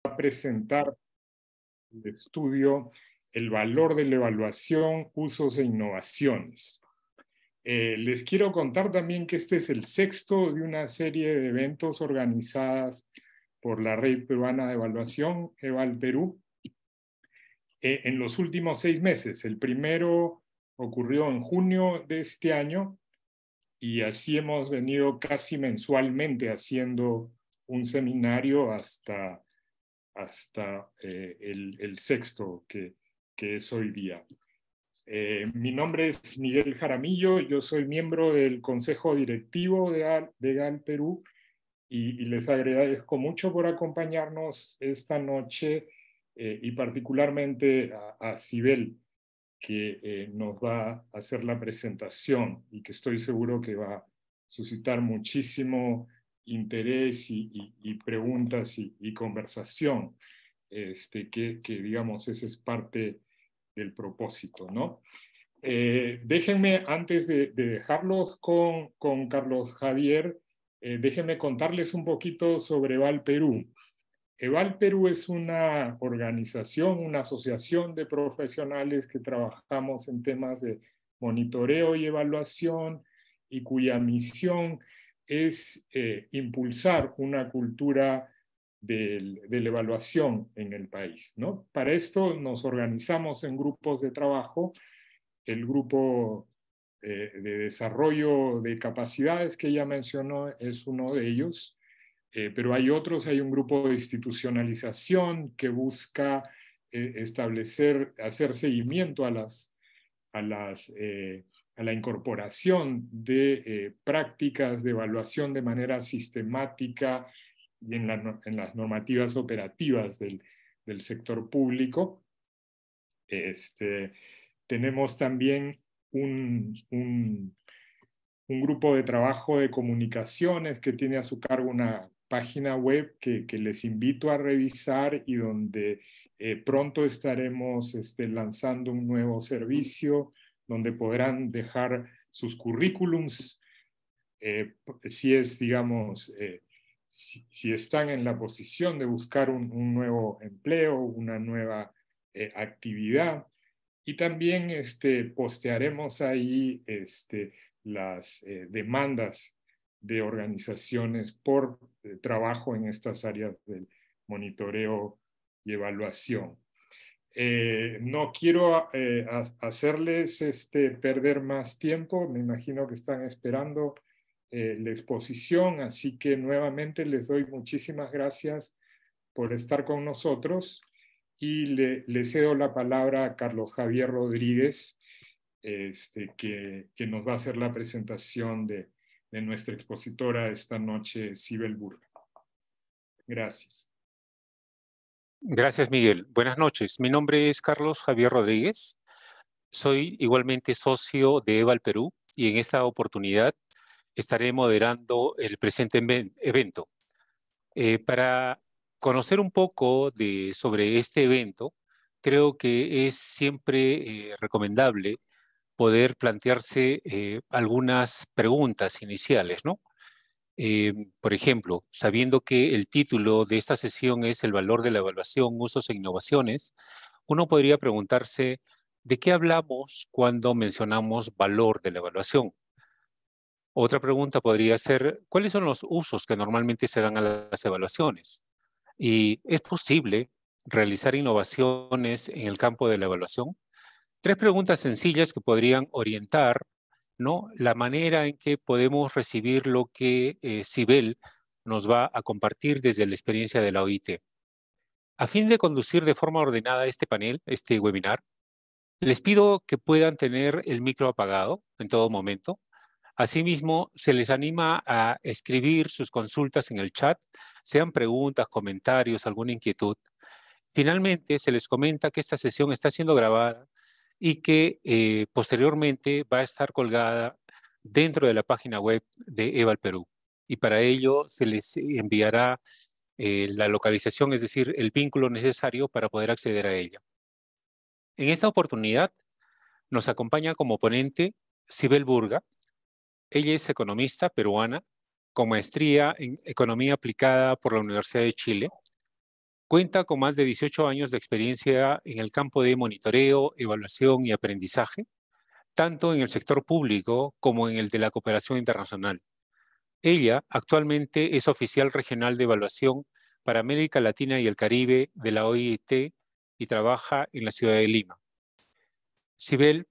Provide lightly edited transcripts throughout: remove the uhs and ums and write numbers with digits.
a presentar el estudio El valor de la evaluación, usos e innovaciones. Les quiero contar también que este es el sexto de una serie de eventos organizadas por la Red Peruana de Evaluación, EVAL Perú, en los últimos 6 meses. El primero ocurrió en junio de este año y así hemos venido casi mensualmente haciendo un seminario hasta el sexto que es hoy día. Mi nombre es Miguel Jaramillo, yo soy miembro del Consejo Directivo de GAL Perú y les agradezco mucho por acompañarnos esta noche y particularmente a Sibel, que nos va a hacer la presentación y que estoy seguro que va a suscitar muchísimo interés y preguntas y conversación, que digamos ese es parte del propósito, ¿no? Déjenme, antes de dejarlos con Carlos Javier, déjenme contarles un poquito sobre EVAL Perú. EVAL Perú es una organización, una asociación de profesionales que trabajamos en temas de monitoreo y evaluación y cuya misión es impulsar una cultura de la evaluación en el país, ¿no? Para esto nos organizamos en grupos de trabajo. El grupo de desarrollo de capacidades que ella mencionó es uno de ellos. Pero hay otros, hay un grupo de institucionalización que busca hacer seguimiento a la incorporación de prácticas de evaluación de manera sistemática y en las normativas operativas del sector público. Tenemos también un grupo de trabajo de comunicaciones que tiene a su cargo una página web que les invito a revisar y donde pronto estaremos lanzando un nuevo servicio donde podrán dejar sus currículums, si es, digamos, si están en la posición de buscar un nuevo empleo, una nueva actividad. Y también postearemos ahí las demandas de organizaciones por trabajo en estas áreas del monitoreo y evaluación. No quiero hacerles perder más tiempo, me imagino que están esperando la exposición, así que nuevamente les doy muchísimas gracias por estar con nosotros y le cedo la palabra a Carlos Javier Rodríguez, que nos va a hacer la presentación de nuestra expositora esta noche, Sibel Burga. Gracias. Gracias, Miguel. Buenas noches. Mi nombre es Carlos Javier Rodríguez. Soy igualmente socio de EVAL Perú y en esta oportunidad estaré moderando el presente evento. Para conocer un poco sobre este evento, creo que es siempre recomendable poder plantearse algunas preguntas iniciales, ¿no? Por ejemplo, sabiendo que el título de esta sesión es El valor de la evaluación, usos e innovaciones, uno podría preguntarse, ¿de qué hablamos cuando mencionamos valor de la evaluación? Otra pregunta podría ser, ¿cuáles son los usos que normalmente se dan a las evaluaciones? ¿Y es posible realizar innovaciones en el campo de la evaluación? Tres preguntas sencillas que podrían orientar, ¿no?, la manera en que podemos recibir lo que Sibel nos va a compartir desde la experiencia de la OIT. A fin de conducir de forma ordenada este panel, este webinar, les pido que puedan tener el micro apagado en todo momento. Asimismo, se les anima a escribir sus consultas en el chat, sean preguntas, comentarios, alguna inquietud. Finalmente, se les comenta que esta sesión está siendo grabada y que posteriormente va a estar colgada dentro de la página web de EVAL Perú. Y para ello se les enviará la localización, es decir, el vínculo necesario para poder acceder a ella. En esta oportunidad nos acompaña como ponente Sibel Burga. Ella es economista peruana con maestría en Economía Aplicada por la Universidad de Chile. Cuenta con más de 18 años de experiencia en el campo de monitoreo, evaluación y aprendizaje, tanto en el sector público como en el de la cooperación internacional. Ella actualmente es oficial regional de evaluación para América Latina y el Caribe de la OIT y trabaja en la ciudad de Lima. Sibel,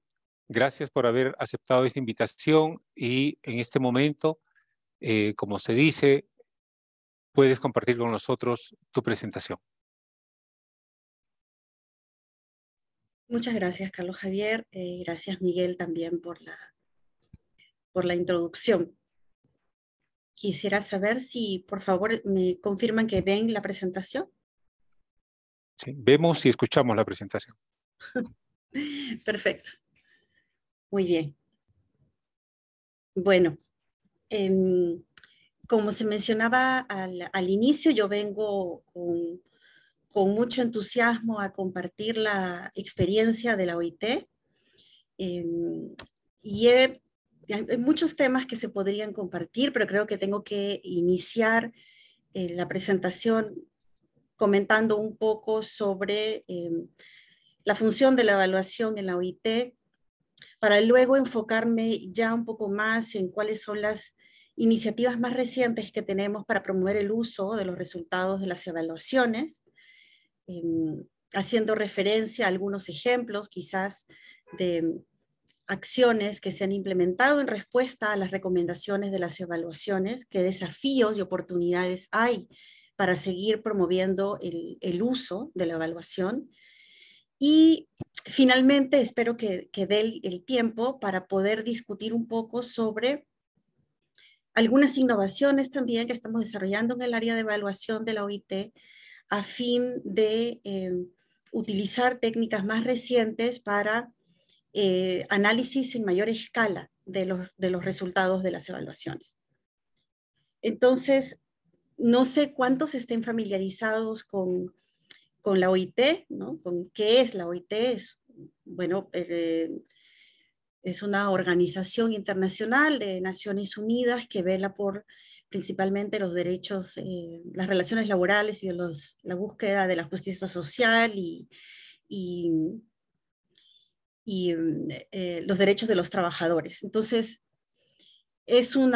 gracias por haber aceptado esta invitación y en este momento, como se dice, puedes compartir con nosotros tu presentación. Muchas gracias, Carlos Javier. Gracias, Miguel, también por la introducción. Quisiera saber si, por favor, me confirman que ven la presentación. Sí, vemos y escuchamos la presentación. Perfecto. Muy bien. Bueno, como se mencionaba al inicio, yo vengo con mucho entusiasmo a compartir la experiencia de la OIT. Y hay muchos temas que se podrían compartir, pero creo que tengo que iniciar la presentación comentando un poco sobre la función de la evaluación en la OIT, para luego enfocarme ya un poco más en cuáles son las iniciativas más recientes que tenemos para promover el uso de los resultados de las evaluaciones, haciendo referencia a algunos ejemplos quizás de acciones que se han implementado en respuesta a las recomendaciones de las evaluaciones, qué desafíos y oportunidades hay para seguir promoviendo el uso de la evaluación. Y finalmente espero que dé el tiempo para poder discutir un poco sobre algunas innovaciones también que estamos desarrollando en el área de evaluación de la OIT a fin de utilizar técnicas más recientes para análisis en mayor escala de los resultados de las evaluaciones. Entonces, no sé cuántos estén familiarizados con la OIT, ¿no? Con qué es la OIT. Bueno, es una organización internacional de Naciones Unidas que vela por principalmente los derechos, las relaciones laborales y la búsqueda de la justicia social y los derechos de los trabajadores. Entonces, es un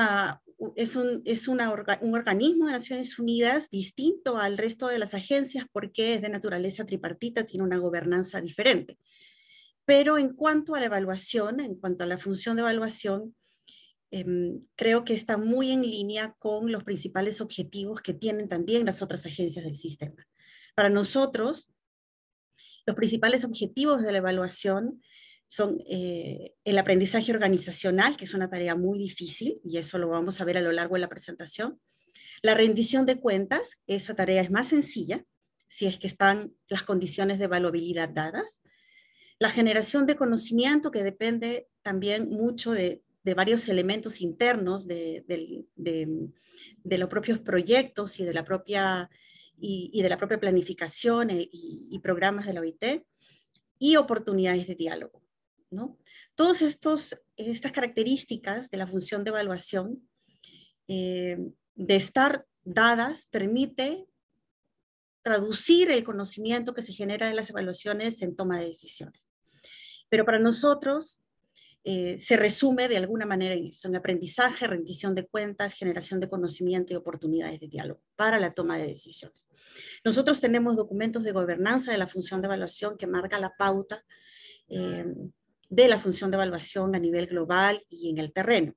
organismo de Naciones Unidas distinto al resto de las agencias porque es de naturaleza tripartita, tiene una gobernanza diferente. Pero en cuanto a la evaluación, en cuanto a la función de evaluación, creo que está muy en línea con los principales objetivos que tienen también las otras agencias del sistema. Para nosotros, los principales objetivos de la evaluación son el aprendizaje organizacional, que es una tarea muy difícil, y eso lo vamos a ver a lo largo de la presentación. La rendición de cuentas, esa tarea es más sencilla, si es que están las condiciones de evaluabilidad dadas. La generación de conocimiento, que depende también mucho de varios elementos internos de los propios proyectos y de la propia planificación y programas de la OIT, y oportunidades de diálogo, ¿no? Todas estas características de la función de evaluación, de estar dadas, permite traducir el conocimiento que se genera de las evaluaciones en toma de decisiones. Pero para nosotros se resume de alguna manera en eso, en aprendizaje, rendición de cuentas, generación de conocimiento y oportunidades de diálogo para la toma de decisiones. Nosotros tenemos documentos de gobernanza de la función de evaluación que marca la pauta de la función de evaluación a nivel global y en el terreno.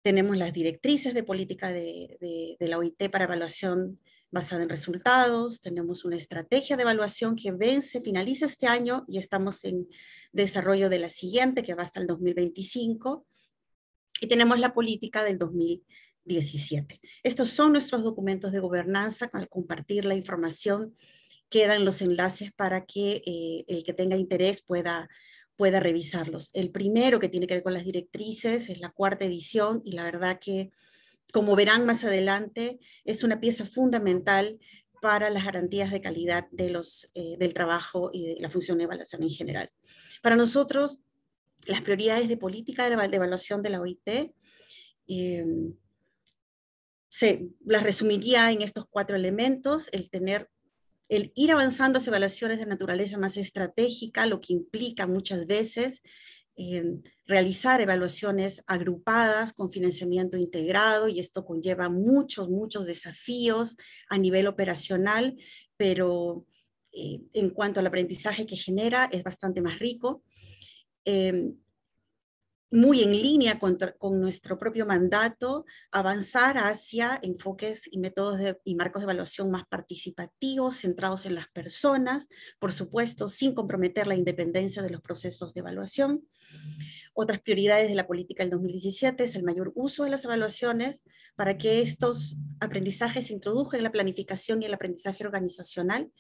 Tenemos las directrices de política de la OIT para evaluación basada en resultados, tenemos una estrategia de evaluación que finaliza este año y estamos en desarrollo de la siguiente que va hasta el 2025, y tenemos la política del 2017. Estos son nuestros documentos de gobernanza. Al compartir la información quedan los enlaces para que el que tenga interés pueda revisarlos. El primero, que tiene que ver con las directrices, es la 4ª edición, y la verdad que, como verán más adelante, es una pieza fundamental para las garantías de calidad del trabajo y de la función de evaluación en general. Para nosotros, las prioridades de política de evaluación de la OIT las resumiría en estos 4 elementos: el tener el ir avanzando hacia evaluaciones de naturaleza más estratégica, lo que implica muchas veces realizar evaluaciones agrupadas con financiamiento integrado, y esto conlleva muchos desafíos a nivel operacional, pero en cuanto al aprendizaje que genera es bastante más rico. Muy en línea con nuestro propio mandato, avanzar hacia enfoques y métodos y marcos de evaluación más participativos, centrados en las personas, por supuesto, sin comprometer la independencia de los procesos de evaluación. Otras prioridades de la política del 2017 es el mayor uso de las evaluaciones para que estos aprendizajes se introduzcan en la planificación y el aprendizaje organizacional,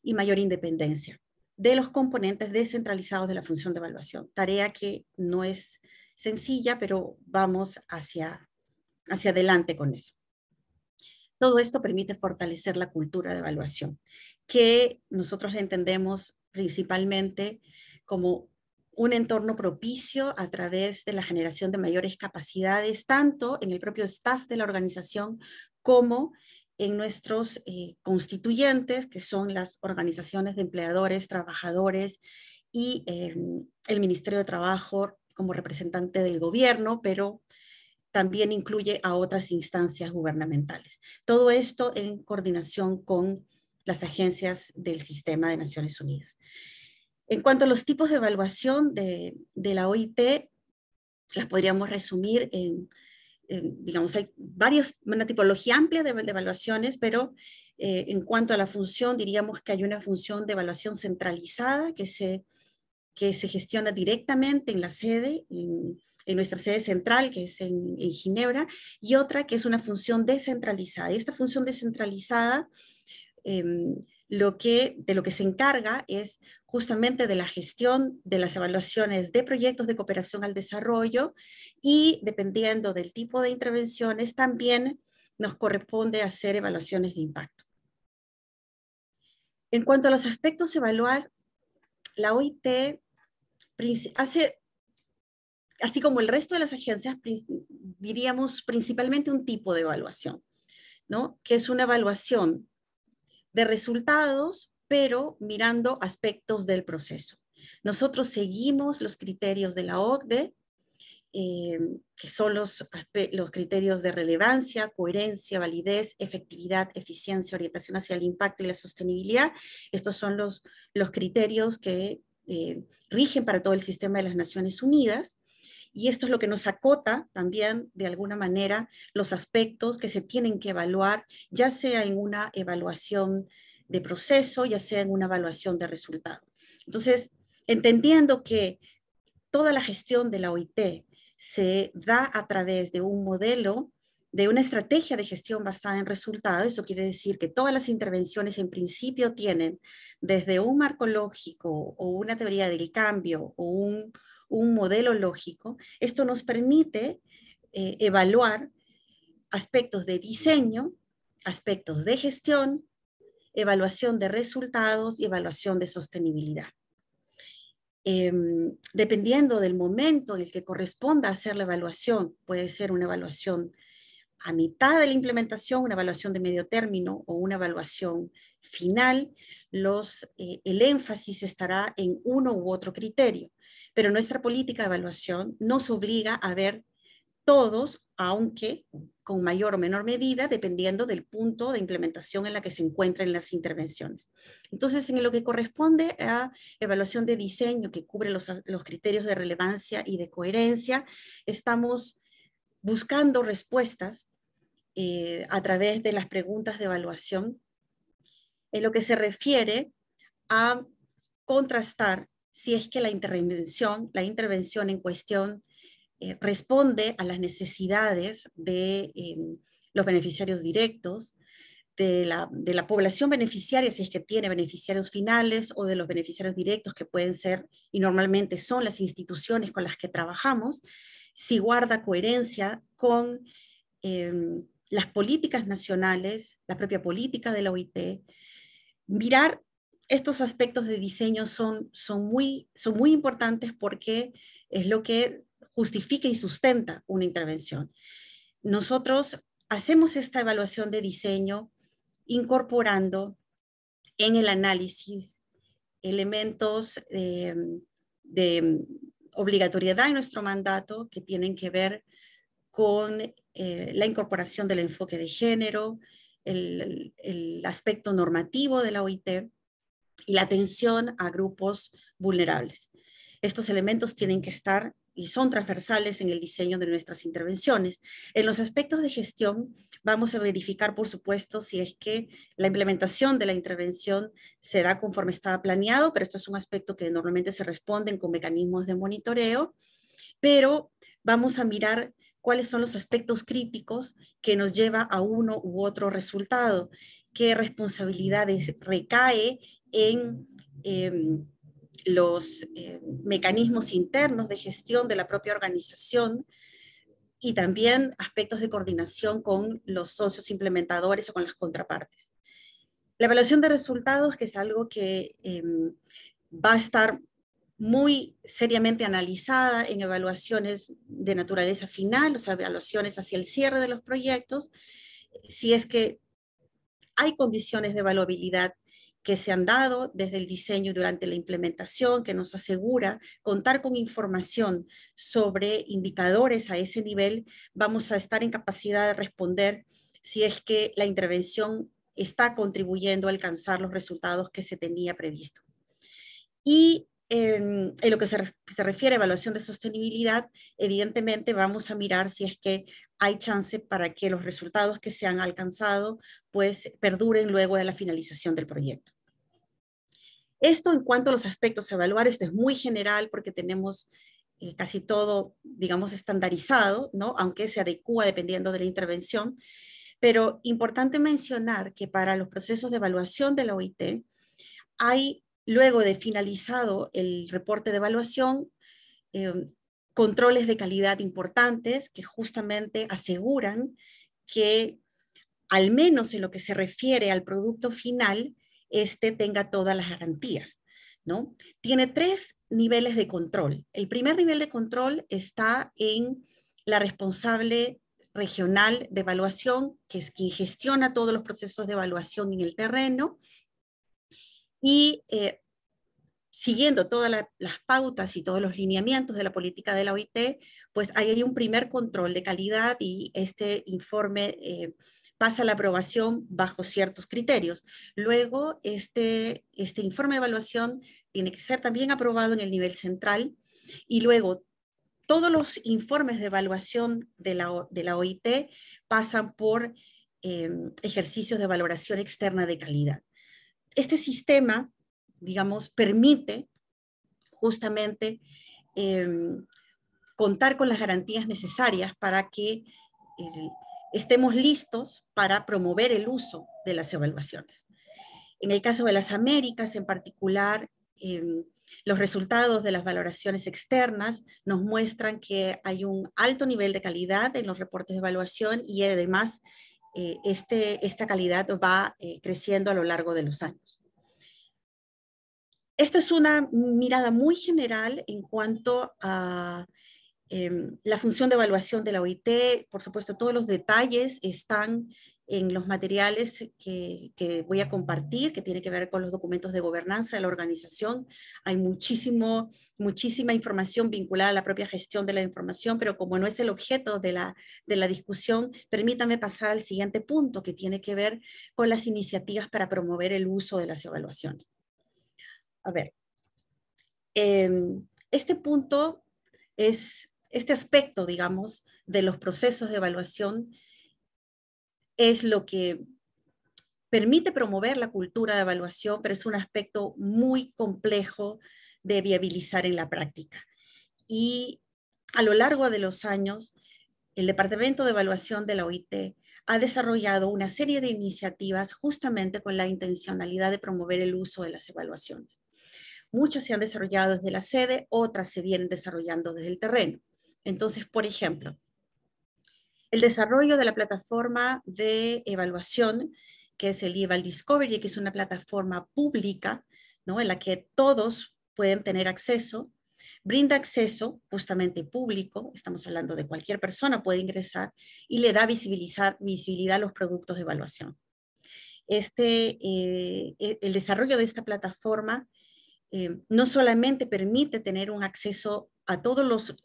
y mayor independencia de los componentes descentralizados de la función de evaluación. Tarea que no es sencilla, pero vamos hacia adelante con eso. Todo esto permite fortalecer la cultura de evaluación, que nosotros entendemos principalmente como un entorno propicio a través de la generación de mayores capacidades, tanto en el propio staff de la organización como en nuestros constituyentes, que son las organizaciones de empleadores, trabajadores y el Ministerio de Trabajo como representante del gobierno, pero también incluye a otras instancias gubernamentales. Todo esto en coordinación con las agencias del sistema de Naciones Unidas. En cuanto a los tipos de evaluación de la OIT, las podríamos resumir digamos, hay una tipología amplia de evaluaciones, pero en cuanto a la función, diríamos que hay una función de evaluación centralizada que se gestiona directamente en la sede, en nuestra sede central, que es en Ginebra, y otra que es una función descentralizada. Y esta función descentralizada, de lo que se encarga es justamente de la gestión de las evaluaciones de proyectos de cooperación al desarrollo, y dependiendo del tipo de intervenciones también nos corresponde hacer evaluaciones de impacto. En cuanto a los aspectos a evaluar, la OIT hace, así como el resto de las agencias, diríamos principalmente un tipo de evaluación, ¿no? Que es una evaluación de resultados, pero mirando aspectos del proceso. Nosotros seguimos los criterios de la OCDE, que son los criterios de relevancia, coherencia, validez, efectividad, eficiencia, orientación hacia el impacto y la sostenibilidad. Estos son los criterios que rigen para todo el sistema de las Naciones Unidas, y esto es lo que nos acota también de alguna manera los aspectos que se tienen que evaluar, ya sea en una evaluación de proceso, ya sea en una evaluación de resultado. Entonces, entendiendo que toda la gestión de la OIT se da a través de un modelo, de una estrategia de gestión basada en resultados, eso quiere decir que todas las intervenciones en principio tienen desde un marco lógico o una teoría del cambio o un modelo lógico. Esto nos permite evaluar aspectos de diseño, aspectos de gestión, evaluación de resultados y evaluación de sostenibilidad. Dependiendo del momento en el que corresponda hacer la evaluación, puede ser una evaluación a mitad de la implementación, una evaluación de medio término o una evaluación final, el énfasis estará en uno u otro criterio. Pero nuestra política de evaluación nos obliga a ver todos, aunque con mayor o menor medida, dependiendo del punto de implementación en la que se encuentren las intervenciones. Entonces, en lo que corresponde a evaluación de diseño, que cubre los criterios de relevancia y de coherencia, estamos buscando respuestas a través de las preguntas de evaluación en lo que se refiere a contrastar si es que la intervención en cuestión responde a las necesidades de los beneficiarios directos, de la población beneficiaria, si es que tiene beneficiarios finales, o de los beneficiarios directos, que pueden ser y normalmente son las instituciones con las que trabajamos, si guarda coherencia con las políticas nacionales, la propia política de la OIT. Mirar estos aspectos de diseño son muy importantes, porque es lo que justifica y sustenta una intervención. Nosotros hacemos esta evaluación de diseño incorporando en el análisis elementos de obligatoriedad en nuestro mandato que tienen que ver con la incorporación del enfoque de género, el aspecto normativo de la OIT y la atención a grupos vulnerables. Estos elementos tienen que estar y son transversales en el diseño de nuestras intervenciones. En los aspectos de gestión vamos a verificar, por supuesto, si es que la implementación de la intervención se da conforme estaba planeado, pero esto es un aspecto que normalmente se responden con mecanismos de monitoreo, pero vamos a mirar cuáles son los aspectos críticos que nos lleva a uno u otro resultado, qué responsabilidades recae en los mecanismos internos de gestión de la propia organización y también aspectos de coordinación con los socios implementadores o con las contrapartes. La evaluación de resultados, que es algo que va a estar muy seriamente analizada en evaluaciones de naturaleza final, o sea, evaluaciones hacia el cierre de los proyectos, si es que hay condiciones de evaluabilidad que se han dado desde el diseño y durante la implementación, que nos asegura contar con información sobre indicadores a ese nivel, vamos a estar en capacidad de responder si es que la intervención está contribuyendo a alcanzar los resultados que se tenía previsto. Y en lo que se refiere a evaluación de sostenibilidad, evidentemente vamos a mirar si es que hay chance para que los resultados que se han alcanzado pues perduren luego de la finalización del proyecto. Esto en cuanto a los aspectos a evaluar, esto es muy general porque tenemos casi todo, digamos, estandarizado, ¿no? Aunque se adecúa dependiendo de la intervención. Pero importante mencionar que para los procesos de evaluación de la OIT hay, luego de finalizado el reporte de evaluación, controles de calidad importantes que justamente aseguran que, al menos en lo que se refiere al producto final, este tenga todas las garantías, ¿no? Tiene 3 niveles de control. El primer nivel de control está en la responsable regional de evaluación, que es quien gestiona todos los procesos de evaluación en el terreno, y siguiendo todas las pautas y todos los lineamientos de la política de la OIT, pues hay un primer control de calidad y este informe pasa la aprobación bajo ciertos criterios. Luego, este informe de evaluación tiene que ser también aprobado en el nivel central y luego todos los informes de evaluación de la OIT pasan por ejercicios de valoración externa de calidad. Este sistema, digamos, permite justamente contar con las garantías necesarias para que estemos listos para promover el uso de las evaluaciones. En el caso de las Américas, en particular, los resultados de las valoraciones externas nos muestran que hay un alto nivel de calidad en los reportes de evaluación y además esta calidad va creciendo a lo largo de los años. Esta es una mirada muy general en cuanto a la función de evaluación de la OIT. Por supuesto, todos los detalles están en los materiales que voy a compartir, que tiene que ver con los documentos de gobernanza de la organización. Hay muchísima información vinculada a la propia gestión de la información, pero como no es el objeto de la discusión, permítame pasar al siguiente punto, que tiene que ver con las iniciativas para promover el uso de las evaluaciones. A ver, este punto es, este aspecto, digamos, de los procesos de evaluación es lo que permite promover la cultura de evaluación, pero es un aspecto muy complejo de viabilizar en la práctica. Y a lo largo de los años, el Departamento de Evaluación de la OIT ha desarrollado una serie de iniciativas justamente con la intencionalidad de promover el uso de las evaluaciones. Muchas se han desarrollado desde la sede, otras se vienen desarrollando desde el terreno. Entonces, por ejemplo, el desarrollo de la plataforma de evaluación, que es el Eval Discovery, que es una plataforma pública, ¿no?, en la que todos pueden tener acceso, brinda acceso justamente público, estamos hablando de cualquier persona puede ingresar, y le da visibilidad a los productos de evaluación. el desarrollo de esta plataforma no solamente permite tener un acceso a todos los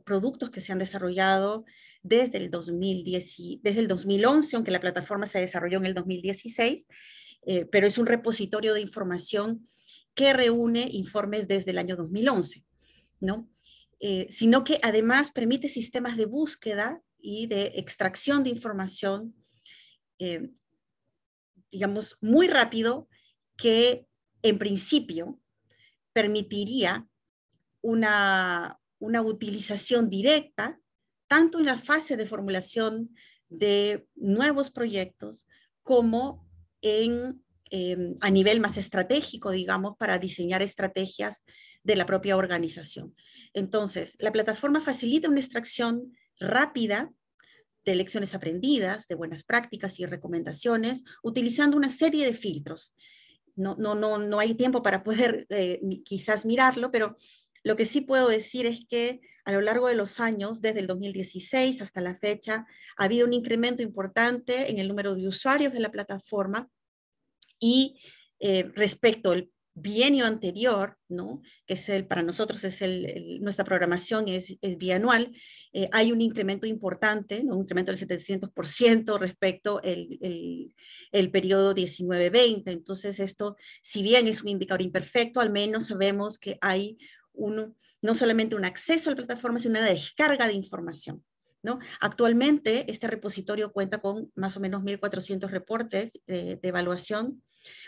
productos que se han desarrollado desde el 2011, aunque la plataforma se desarrolló en el 2016, pero es un repositorio de información que reúne informes desde el año 2011, ¿no? Sino que además permite sistemas de búsqueda y de extracción de información, digamos, muy rápido, que en principio permitiría una utilización directa, tanto en la fase de formulación de nuevos proyectos, como a nivel más estratégico, digamos, para diseñar estrategias de la propia organización. Entonces, la plataforma facilita una extracción rápida de lecciones aprendidas, de buenas prácticas y recomendaciones, utilizando una serie de filtros. No hay tiempo para poder quizás mirarlo, pero lo que sí puedo decir es que a lo largo de los años, desde el 2016 hasta la fecha, ha habido un incremento importante en el número de usuarios de la plataforma y respecto al bienio anterior, ¿no? Que es para nosotros nuestra programación es bianual, hay un incremento importante, ¿no? Un incremento del 700% respecto el periodo 19-20. Entonces esto, si bien es un indicador imperfecto, al menos sabemos que hay no solamente un acceso a la plataforma, sino una descarga de información, ¿no? Actualmente este repositorio cuenta con más o menos 1.400 reportes de evaluación.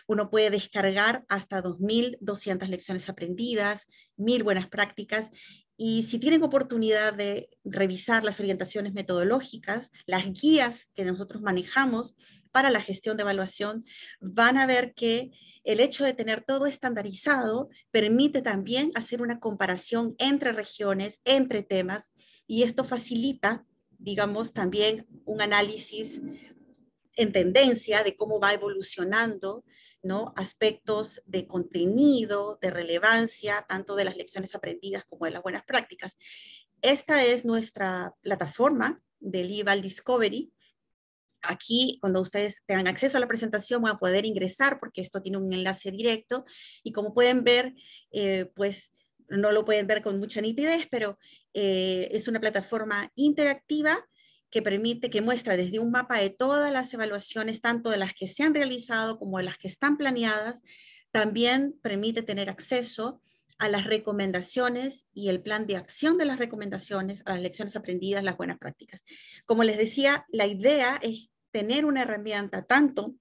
Uno puede descargar hasta 2.200 lecciones aprendidas, 1.000 buenas prácticas, y si tienen oportunidad de revisar las orientaciones metodológicas, las guías que nosotros manejamos para la gestión de evaluación, van a ver que el hecho de tener todo estandarizado permite también hacer una comparación entre regiones, entre temas, y esto facilita, digamos, también un análisis en tendencia de cómo va evolucionando, ¿no? Aspectos de contenido, de relevancia, tanto de las lecciones aprendidas como de las buenas prácticas. Esta es nuestra plataforma del eVal Discovery. Aquí, cuando ustedes tengan acceso a la presentación, van a poder ingresar porque esto tiene un enlace directo y como pueden ver, pues no lo pueden ver con mucha nitidez, pero es una plataforma interactiva que permite, que muestra desde un mapa de todas las evaluaciones, tanto de las que se han realizado como de las que están planeadas. También permite tener acceso a las recomendaciones y el plan de acción de las recomendaciones, a las lecciones aprendidas, las buenas prácticas. Como les decía, la idea es tener una herramienta tanto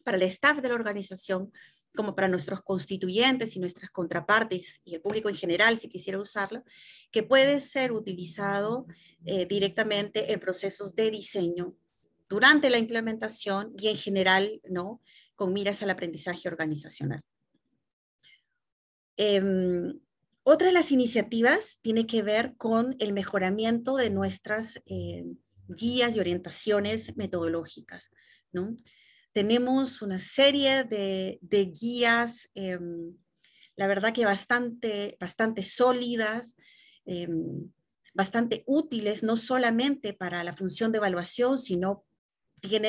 para el staff de la organización como para nuestros constituyentes y nuestras contrapartes y el público en general, si quisiera usarlo, que puede ser utilizado directamente en procesos de diseño durante la implementación y en general, ¿no? Con miras al aprendizaje organizacional. Otra de las iniciativas tiene que ver con el mejoramiento de nuestras guías y orientaciones metodológicas, ¿no? Tenemos una serie de guías, la verdad que bastante sólidas, bastante útiles, no solamente para la función de evaluación, sino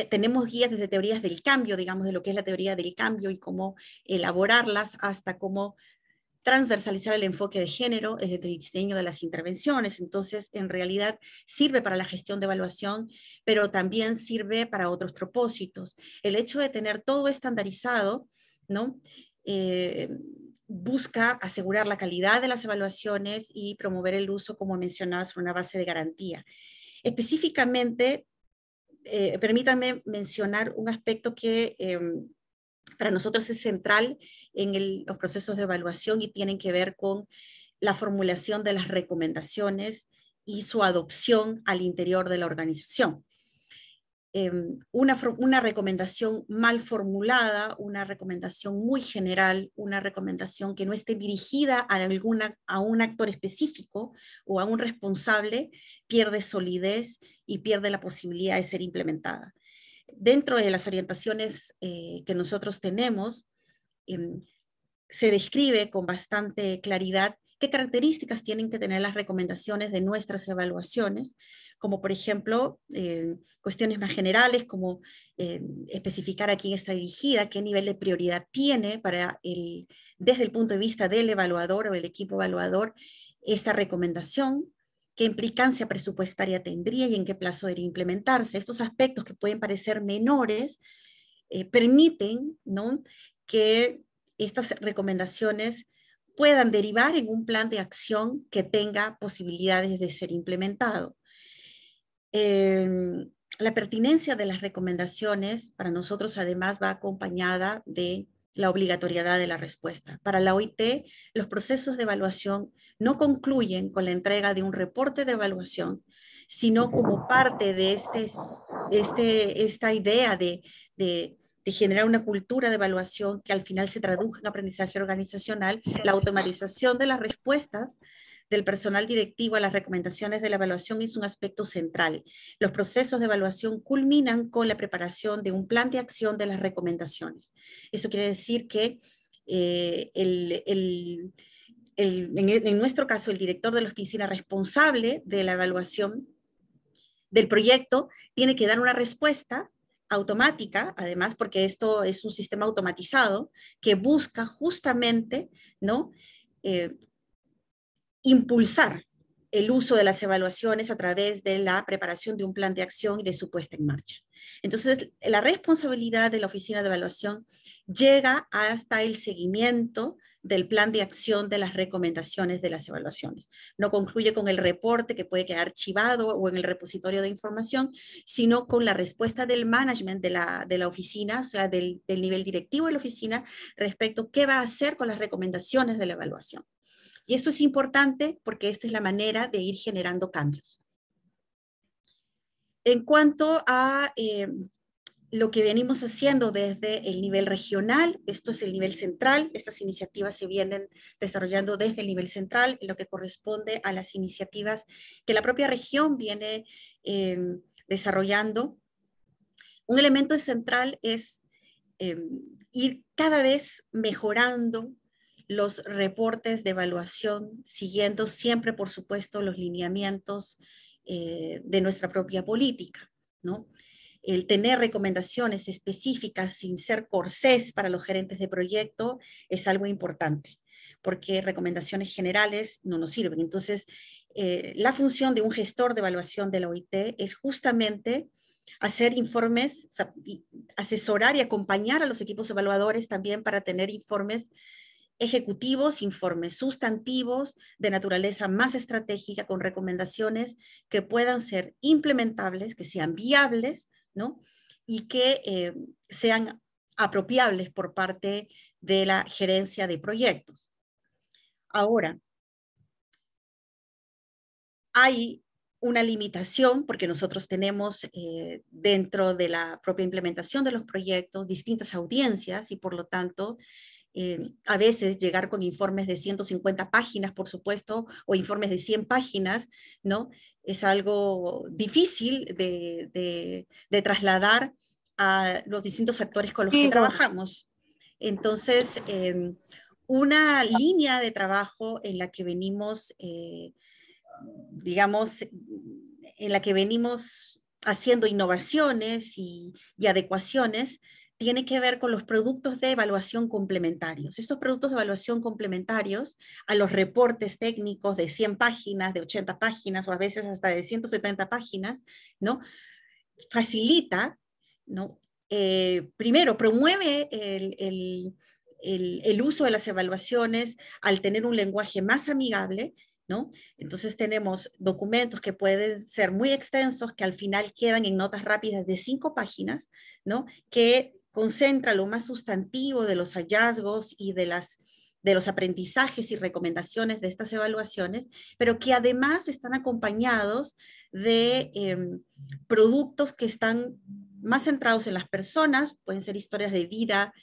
tenemos guías desde teorías del cambio, digamos, de lo que es la teoría del cambio y cómo elaborarlas, hasta cómo transversalizar el enfoque de género desde el diseño de las intervenciones. Entonces, en realidad sirve para la gestión de evaluación, pero también sirve para otros propósitos. El hecho de tener todo estandarizado, ¿no? Busca asegurar la calidad de las evaluaciones y promover el uso, como mencionaba, sobre una base de garantía. Específicamente, permítanme mencionar un aspecto que para nosotros es central en los procesos de evaluación y tienen que ver con la formulación de las recomendaciones y su adopción al interior de la organización. Una recomendación mal formulada, una recomendación muy general, una recomendación que no esté dirigida a un actor específico o a un responsable, pierde solidez y pierde la posibilidad de ser implementada. Dentro de las orientaciones que nosotros tenemos, se describe con bastante claridad qué características tienen que tener las recomendaciones de nuestras evaluaciones, como por ejemplo, cuestiones más generales, como especificar a quién está dirigida, qué nivel de prioridad tiene desde el punto de vista del evaluador o el equipo evaluador esta recomendación, qué implicancia presupuestaria tendría y en qué plazo debería implementarse. Estos aspectos que pueden parecer menores permiten, ¿no?, que estas recomendaciones puedan derivar en un plan de acción que tenga posibilidades de ser implementado. La pertinencia de las recomendaciones para nosotros además va acompañada de la obligatoriedad de la respuesta. Para la OIT, los procesos de evaluación no concluyen con la entrega de un reporte de evaluación, sino como parte de esta idea de generar una cultura de evaluación que al final se traduzca en aprendizaje organizacional. La automatización de las respuestas del personal directivo a las recomendaciones de la evaluación es un aspecto central. Los procesos de evaluación culminan con la preparación de un plan de acción de las recomendaciones. Eso quiere decir que en nuestro caso, el director de la oficina responsable de la evaluación del proyecto tiene que dar una respuesta automática, además, porque esto es un sistema automatizado que busca justamente, ¿no?, impulsar el uso de las evaluaciones a través de la preparación de un plan de acción y de su puesta en marcha. Entonces, la responsabilidad de la oficina de evaluación llega hasta el seguimiento del plan de acción de las recomendaciones de las evaluaciones. No concluye con el reporte que puede quedar archivado o en el repositorio de información, sino con la respuesta del management de la oficina, o sea, del nivel directivo de la oficina, respecto a qué va a hacer con las recomendaciones de la evaluación. Y esto es importante porque esta es la manera de ir generando cambios. En cuanto a lo que venimos haciendo desde el nivel regional, esto es el nivel central, estas iniciativas se vienen desarrollando desde el nivel central, en lo que corresponde a las iniciativas que la propia región viene desarrollando. Un elemento central es ir cada vez mejorando los reportes de evaluación, siguiendo siempre, por supuesto, los lineamientos de nuestra propia política, ¿no? El tener recomendaciones específicas sin ser corsés para los gerentes de proyecto es algo importante, porque recomendaciones generales no nos sirven. Entonces, la función de un gestor de evaluación de la OIT es justamente hacer informes, asesorar y acompañar a los equipos evaluadores también para tener informes ejecutivos, informes sustantivos de naturaleza más estratégica con recomendaciones que puedan ser implementables, que sean viables, ¿no?, y que sean apropiables por parte de la gerencia de proyectos. Ahora, hay una limitación porque nosotros tenemos dentro de la propia implementación de los proyectos distintas audiencias y por lo tanto a veces llegar con informes de 150 páginas, por supuesto, o informes de 100 páginas, ¿no?, es algo difícil de trasladar a los distintos actores con los que trabajamos. Entonces, una línea de trabajo en la que venimos, digamos, en la que venimos haciendo innovaciones y adecuaciones, tiene que ver con los productos de evaluación complementarios. Estos productos de evaluación complementarios a los reportes técnicos de 100 páginas, de 80 páginas o a veces hasta de 170 páginas, ¿no?, facilita, ¿no?, primero promueve el uso de las evaluaciones al tener un lenguaje más amigable, ¿no? Entonces tenemos documentos que pueden ser muy extensos, que al final quedan en notas rápidas de 5 páginas, ¿no?, que concentra lo más sustantivo de los hallazgos y de los aprendizajes y recomendaciones de estas evaluaciones, pero que además están acompañados de productos que están más centrados en las personas, pueden ser historias de vida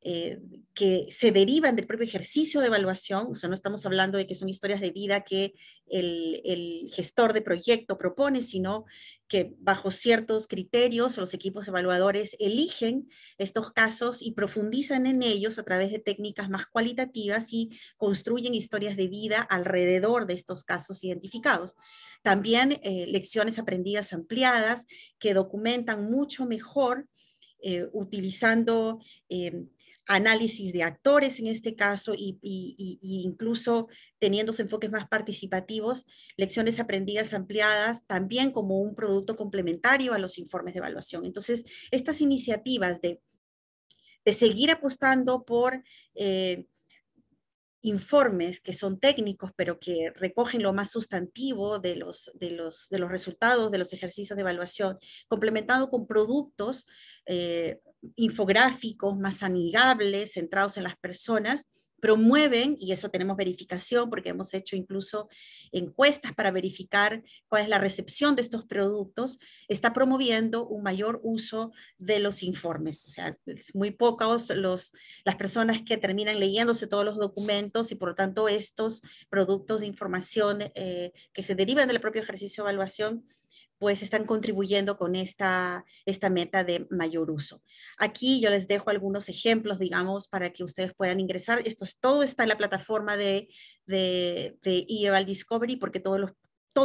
que se derivan del propio ejercicio de evaluación, o sea, no estamos hablando de que son historias de vida que el gestor de proyecto propone, sino que bajo ciertos criterios los equipos evaluadores eligen estos casos y profundizan en ellos a través de técnicas más cualitativas y construyen historias de vida alrededor de estos casos identificados. También lecciones aprendidas ampliadas que documentan mucho mejor utilizando análisis de actores en este caso y incluso teniendo enfoques más participativos, lecciones aprendidas ampliadas también como un producto complementario a los informes de evaluación. Entonces, estas iniciativas de seguir apostando por informes que son técnicos, pero que recogen lo más sustantivo de los resultados de los ejercicios de evaluación, complementado con productos infográficos más amigables, centrados en las personas, promueven, y eso tenemos verificación porque hemos hecho incluso encuestas para verificar cuál es la recepción de estos productos, está promoviendo un mayor uso de los informes. O sea, es muy pocos las personas que terminan leyéndose todos los documentos y por lo tanto estos productos de información que se derivan del propio ejercicio de evaluación pues están contribuyendo con esta meta de mayor uso. Aquí yo les dejo algunos ejemplos, digamos, para que ustedes puedan ingresar. Todo está en la plataforma de eEval Discovery, porque todos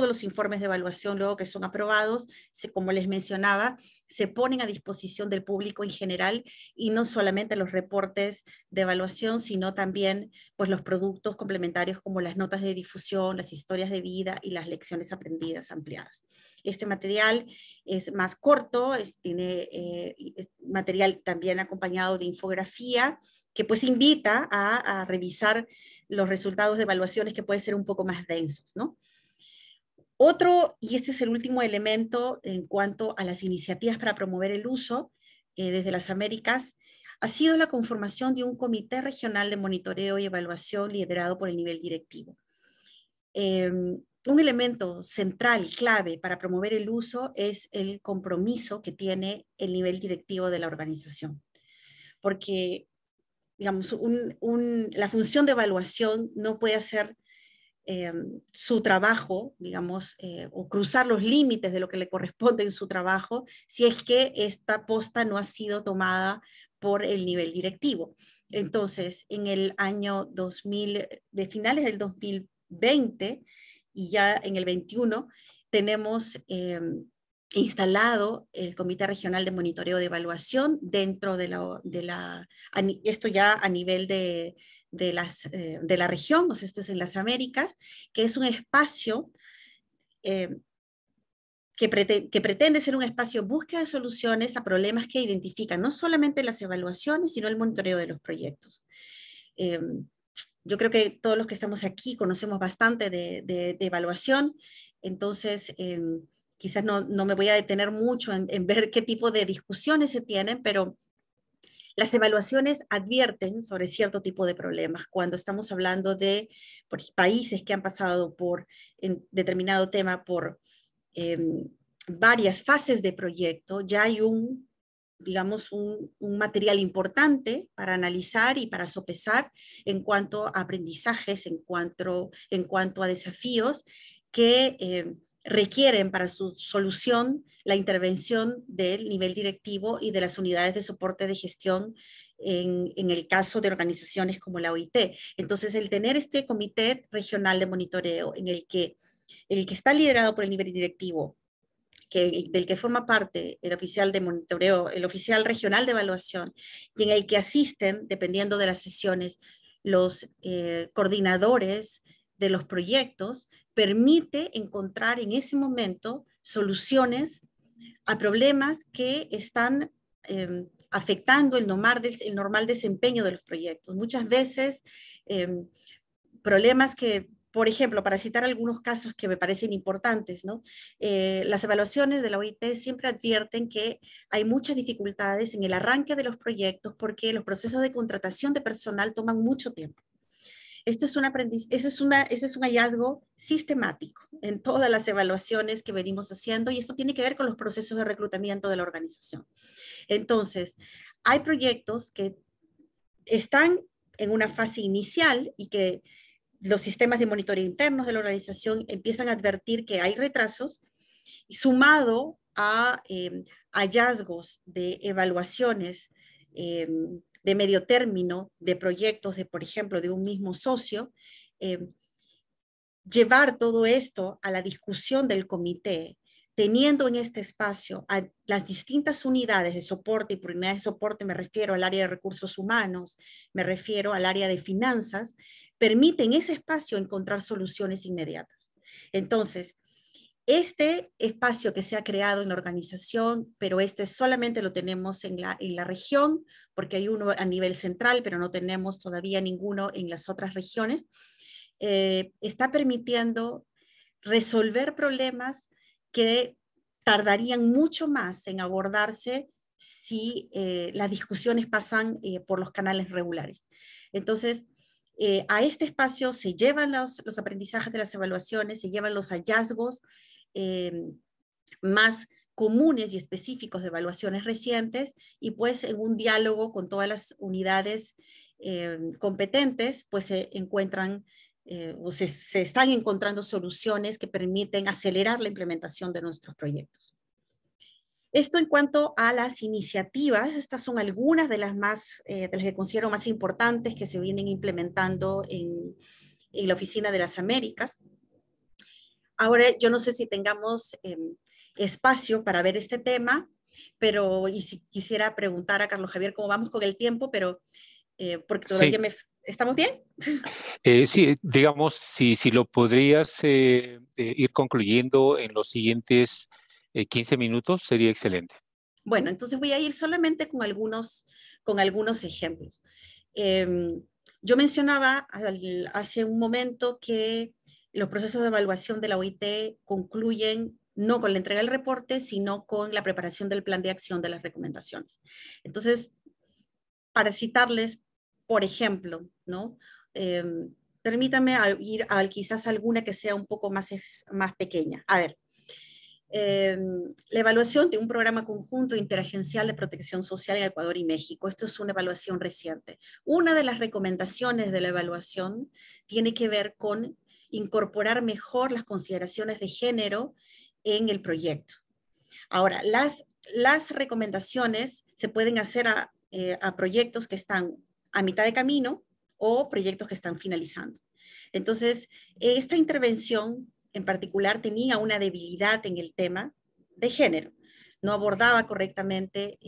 los informes de evaluación luego que son aprobados, como les mencionaba, se ponen a disposición del público en general y no solamente los reportes de evaluación, sino también pues, los productos complementarios como las notas de difusión, las historias de vida y las lecciones aprendidas ampliadas. Este material es más corto, tiene material también acompañado de infografía, que pues invita a revisar los resultados de evaluaciones que pueden ser un poco más densos, ¿no? Otro, y este es el último elemento en cuanto a las iniciativas para promover el uso desde las Américas, ha sido la conformación de un comité regional de monitoreo y evaluación liderado por el nivel directivo. Un elemento central, clave para promover el uso es el compromiso que tiene el nivel directivo de la organización. Porque, digamos, la función de evaluación no puede hacer su trabajo, digamos, o cruzar los límites de lo que le corresponde en su trabajo, si es que esta posta no ha sido tomada por el nivel directivo. Entonces, en el año 2000, de finales del 2020 y ya en el 21, tenemos instalado el Comité Regional de Monitoreo de Evaluación dentro esto ya a nivel de la región, o sea, esto es en las Américas, que es un espacio que pretende ser un espacio de búsqueda de soluciones a problemas que identifican no solamente las evaluaciones, sino el monitoreo de los proyectos. Yo creo que todos los que estamos aquí conocemos bastante de evaluación, entonces quizás no me voy a detener mucho en ver qué tipo de discusiones se tienen, pero las evaluaciones advierten sobre cierto tipo de problemas. Cuando estamos hablando de países que han pasado en determinado tema por varias fases de proyecto, ya hay digamos, un material importante para analizar y para sopesar en cuanto a aprendizajes, en cuanto a desafíos que requieren para su solución la intervención del nivel directivo y de las unidades de soporte de gestión en el caso de organizaciones como la OIT. Entonces, el tener este comité regional de monitoreo en el que está liderado por el nivel directivo, del que forma parte el oficial de monitoreo, el oficial regional de evaluación, y en el que asisten, dependiendo de las sesiones, los coordinadores de los proyectos, permite encontrar en ese momento soluciones a problemas que están afectando el normal desempeño de los proyectos. Muchas veces problemas que, por ejemplo, para citar algunos casos que me parecen importantes, ¿no? Las evaluaciones de la OIT siempre advierten que hay muchas dificultades en el arranque de los proyectos porque los procesos de contratación de personal toman mucho tiempo. Este es un hallazgo sistemático en todas las evaluaciones que venimos haciendo y esto tiene que ver con los procesos de reclutamiento de la organización. Entonces, hay proyectos que están en una fase inicial y que los sistemas de monitoreo internos de la organización empiezan a advertir que hay retrasos, sumado a hallazgos de evaluaciones de medio término de proyectos, de, por ejemplo, de un mismo socio, llevar todo esto a la discusión del comité, teniendo en este espacio a las distintas unidades de soporte, y por unidades de soporte me refiero al área de recursos humanos, me refiero al área de finanzas, permite en ese espacio encontrar soluciones inmediatas. Entonces, este espacio que se ha creado en la organización, pero este solamente lo tenemos en la región, porque hay uno a nivel central, pero no tenemos todavía ninguno en las otras regiones, está permitiendo resolver problemas que tardarían mucho más en abordarse si las discusiones pasan por los canales regulares. Entonces, a este espacio se llevan los aprendizajes de las evaluaciones, se llevan los hallazgos más comunes y específicos de evaluaciones recientes, y pues en un diálogo con todas las unidades competentes, pues se encuentran o se están encontrando soluciones que permiten acelerar la implementación de nuestros proyectos. Esto en cuanto a las iniciativas, estas son algunas de las de las que considero más importantes que se vienen implementando en la Oficina de las Américas. Ahora, yo no sé si tengamos espacio para ver este tema, pero y si quisiera preguntar a Carlos Javier cómo vamos con el tiempo, pero porque todavía Sí. ¿Estamos bien? Sí, digamos, si lo podrías ir concluyendo en los siguientes 15 minutos, sería excelente. Bueno, entonces voy a ir solamente con algunos ejemplos. Yo mencionaba hace un momento que los procesos de evaluación de la OIT concluyen no con la entrega del reporte, sino con la preparación del plan de acción de las recomendaciones. Entonces, para citarles, por ejemplo, ¿no? Permítame ir a quizás alguna que sea un poco más pequeña. A ver, la evaluación de un programa conjunto interagencial de protección social en Ecuador y México. Esto es una evaluación reciente. Una de las recomendaciones de la evaluación tiene que ver con incorporar mejor las consideraciones de género en el proyecto. Ahora, las recomendaciones se pueden hacer a proyectos que están a mitad de camino o proyectos que están finalizando. Entonces, esta intervención en particular tenía una debilidad en el tema de género. No abordaba correctamente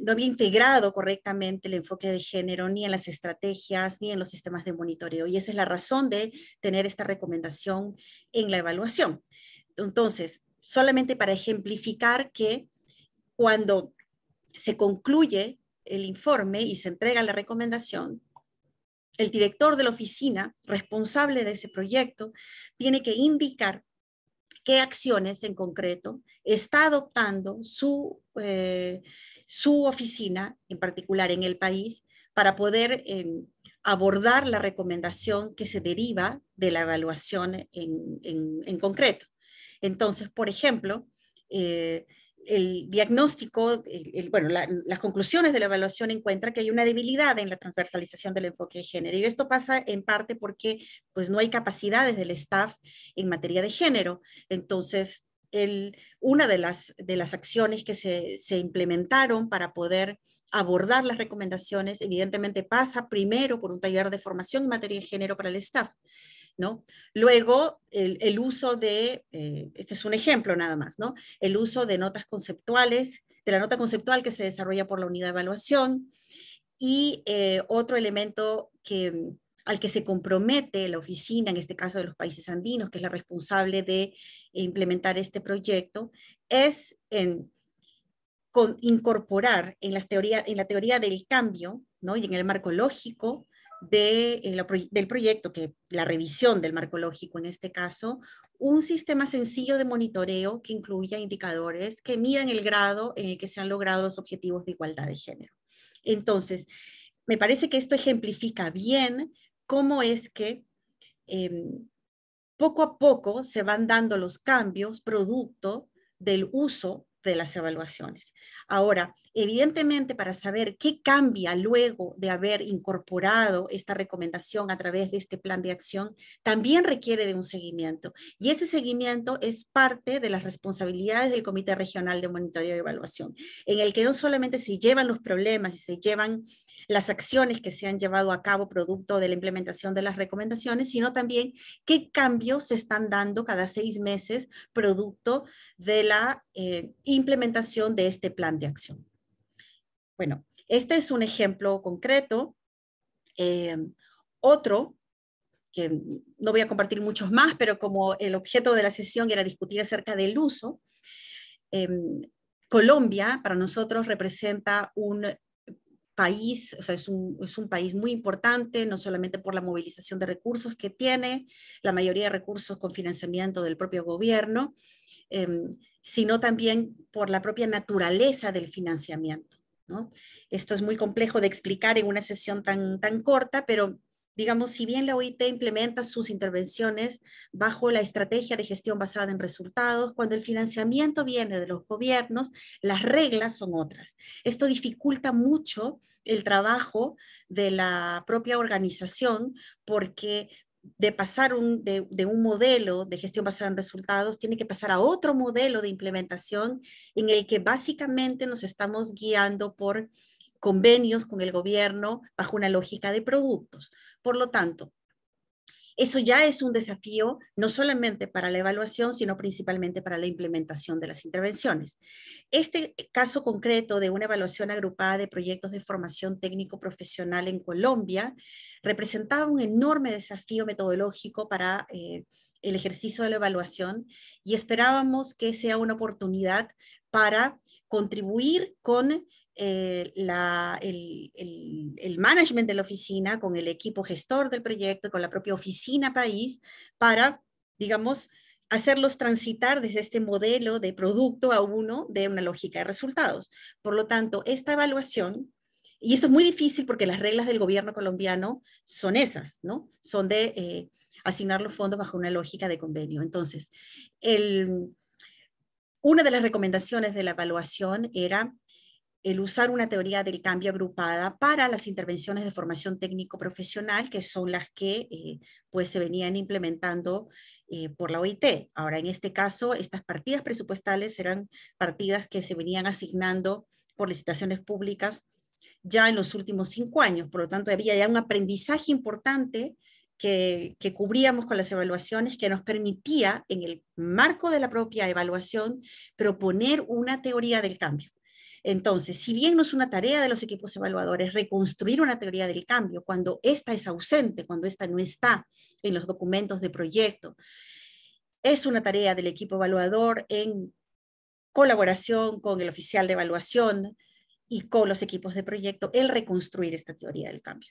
no había integrado correctamente el enfoque de género ni en las estrategias ni en los sistemas de monitoreo. Y esa es la razón de tener esta recomendación en la evaluación. Entonces, solamente para ejemplificar que cuando se concluye el informe y se entrega la recomendación, el director de la oficina responsable de ese proyecto tiene que indicar qué acciones en concreto está adoptando su oficina, en particular en el país, para poder abordar la recomendación que se deriva de la evaluación en concreto. Entonces, por ejemplo, el diagnóstico, las conclusiones de la evaluación encuentran que hay una debilidad en la transversalización del enfoque de género. Y esto pasa en parte porque pues, no hay capacidades del staff en materia de género. Entonces, una de las acciones que se implementaron para poder abordar las recomendaciones, evidentemente pasa primero por un taller de formación en materia de género para el staff, ¿no? Luego, el uso de, este es un ejemplo nada más, ¿no? El uso de notas conceptuales, de la nota conceptual que se desarrolla por la unidad de evaluación, y otro elemento al que se compromete la oficina, en este caso de los países andinos, que es la responsable de implementar este proyecto, es incorporar en la teoría del cambio, ¿no? Y en el marco lógico del proyecto, que la revisión del marco lógico en este caso, un sistema sencillo de monitoreo que incluya indicadores que midan el grado en el que se han logrado los objetivos de igualdad de género. Entonces, me parece que esto ejemplifica bien cómo es que poco a poco se van dando los cambios producto del uso de las evaluaciones. Ahora, evidentemente, para saber qué cambia luego de haber incorporado esta recomendación a través de este plan de acción, también requiere de un seguimiento. Y ese seguimiento es parte de las responsabilidades del Comité Regional de Monitoreo y Evaluación, en el que no solamente se llevan los problemas y se llevan las acciones que se han llevado a cabo producto de la implementación de las recomendaciones, sino también qué cambios se están dando cada 6 meses producto de la implementación de este plan de acción. Bueno, este es un ejemplo concreto. Otro, que no voy a compartir muchos más, pero como el objeto de la sesión era discutir acerca del uso, Colombia para nosotros representa un país, o sea, es un país muy importante, no solamente por la movilización de recursos que tiene, la mayoría de recursos con financiamiento del propio gobierno, sino también por la propia naturaleza del financiamiento, ¿no? Esto es muy complejo de explicar en una sesión tan corta, pero digamos, si bien la OIT implementa sus intervenciones bajo la estrategia de gestión basada en resultados, cuando el financiamiento viene de los gobiernos, las reglas son otras. Esto dificulta mucho el trabajo de la propia organización porque de pasar de un modelo de gestión basada en resultados, tiene que pasar a otro modelo de implementación en el que básicamente nos estamos guiando por convenios con el gobierno bajo una lógica de productos. Por lo tanto, eso ya es un desafío no solamente para la evaluación, sino principalmente para la implementación de las intervenciones. Este caso concreto de una evaluación agrupada de proyectos de formación técnico-profesional en Colombia representaba un enorme desafío metodológico para el ejercicio de la evaluación y esperábamos que sea una oportunidad para contribuir con el management de la oficina, con el equipo gestor del proyecto, con la propia oficina país, para, digamos, hacerlos transitar desde este modelo de producto a uno de una lógica de resultados. Por lo tanto, esta evaluación, y esto es muy difícil porque las reglas del gobierno colombiano son esas, ¿no? Son de asignar los fondos bajo una lógica de convenio. Entonces, una de las recomendaciones de la evaluación era el usar una teoría del cambio agrupada para las intervenciones de formación técnico-profesional, que son las que pues se venían implementando por la OIT. Ahora, en este caso, estas partidas presupuestales eran partidas que se venían asignando por licitaciones públicas ya en los últimos 5 años. Por lo tanto, había ya un aprendizaje importante que cubríamos con las evaluaciones que nos permitía, en el marco de la propia evaluación, proponer una teoría del cambio. Entonces, si bien no es una tarea de los equipos evaluadores reconstruir una teoría del cambio cuando esta es ausente, cuando esta no está en los documentos de proyecto, es una tarea del equipo evaluador en colaboración con el oficial de evaluación y con los equipos de proyecto el reconstruir esta teoría del cambio.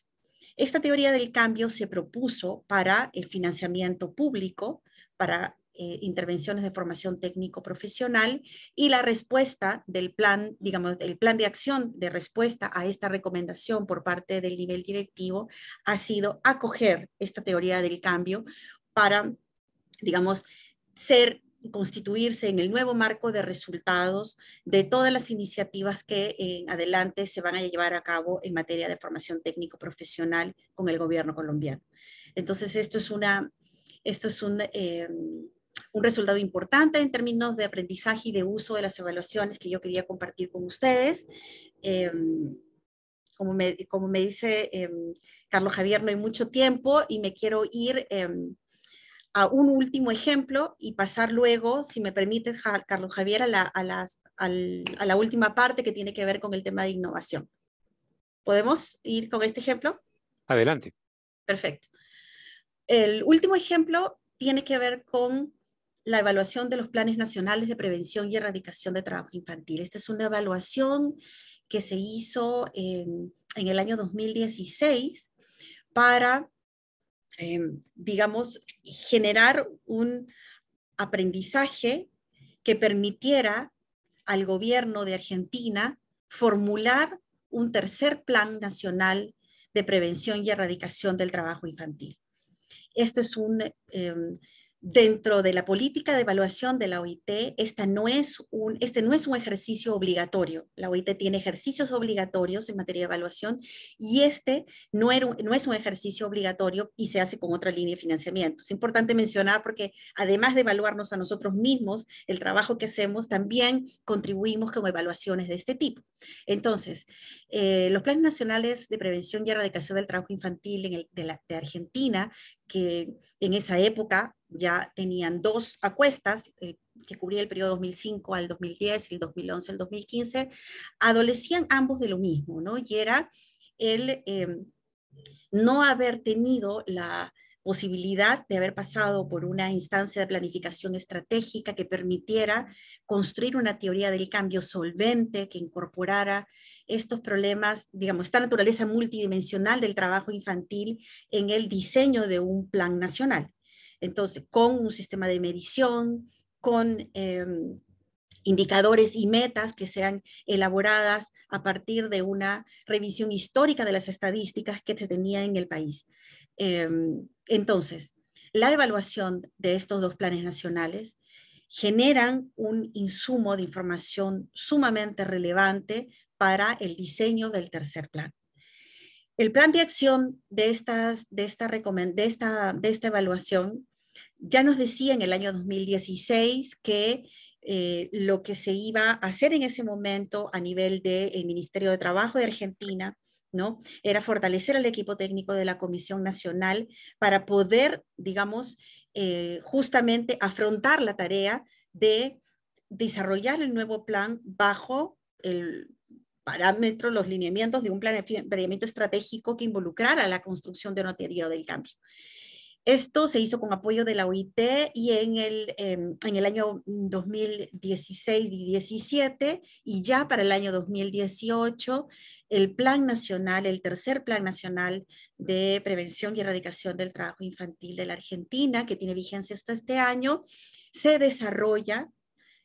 Esta teoría del cambio se propuso para el financiamiento público, para intervenciones de formación técnico-profesional y la respuesta del plan, digamos, el plan de acción de respuesta a esta recomendación por parte del nivel directivo ha sido acoger esta teoría del cambio para, digamos, constituirse en el nuevo marco de resultados de todas las iniciativas que en adelante se van a llevar a cabo en materia de formación técnico-profesional con el gobierno colombiano. Entonces, esto es un resultado importante en términos de aprendizaje y de uso de las evaluaciones que yo quería compartir con ustedes. Como me dice Carlos Javier, no hay mucho tiempo y me quiero ir a un último ejemplo y pasar luego, si me permites, Carlos Javier, a la última parte que tiene que ver con el tema de innovación. ¿Podemos ir con este ejemplo? Adelante. Perfecto. El último ejemplo tiene que ver con la evaluación de los planes nacionales de prevención y erradicación de trabajo infantil. Esta es una evaluación que se hizo en el año 2016 para digamos, generar un aprendizaje que permitiera al gobierno de Argentina formular un tercer plan nacional de prevención y erradicación del trabajo infantil. Esto es dentro de la política de evaluación de la OIT, este no es un ejercicio obligatorio. La OIT tiene ejercicios obligatorios en materia de evaluación y este no es un ejercicio obligatorio y se hace con otra línea de financiamiento. Es importante mencionar porque además de evaluarnos a nosotros mismos, el trabajo que hacemos, también contribuimos con evaluaciones de este tipo. Entonces, los planes nacionales de prevención y erradicación del trabajo infantil de Argentina, que en esa época ya tenían 2 acuestas, que cubría el periodo 2005 al 2010 y el 2011 al 2015, adolecían ambos de lo mismo, ¿no? Y era el no haber tenido la posibilidad de haber pasado por una instancia de planificación estratégica que permitiera construir una teoría del cambio solvente que incorporara estos problemas, digamos, esta naturaleza multidimensional del trabajo infantil en el diseño de un plan nacional. Entonces, con un sistema de medición, con indicadores y metas que sean elaboradas a partir de una revisión histórica de las estadísticas que se tenía en el país. Entonces, la evaluación de estos 2 planes nacionales generan un insumo de información sumamente relevante para el diseño del tercer plan. El plan de acción de esta evaluación ya nos decía en el año 2016 que lo que se iba a hacer en ese momento a nivel del Ministerio de Trabajo de Argentina, ¿no? Era fortalecer al equipo técnico de la Comisión Nacional para poder, digamos, justamente afrontar la tarea de desarrollar el nuevo plan bajo el parámetro, los lineamientos de un planeamiento estratégico que involucrara la construcción de una teoría del cambio. Esto se hizo con apoyo de la OIT y en el año 2016 y 2017 y ya para el año 2018 el plan nacional, el tercer plan nacional de prevención y erradicación del trabajo infantil de la Argentina, que tiene vigencia hasta este año, se desarrolla,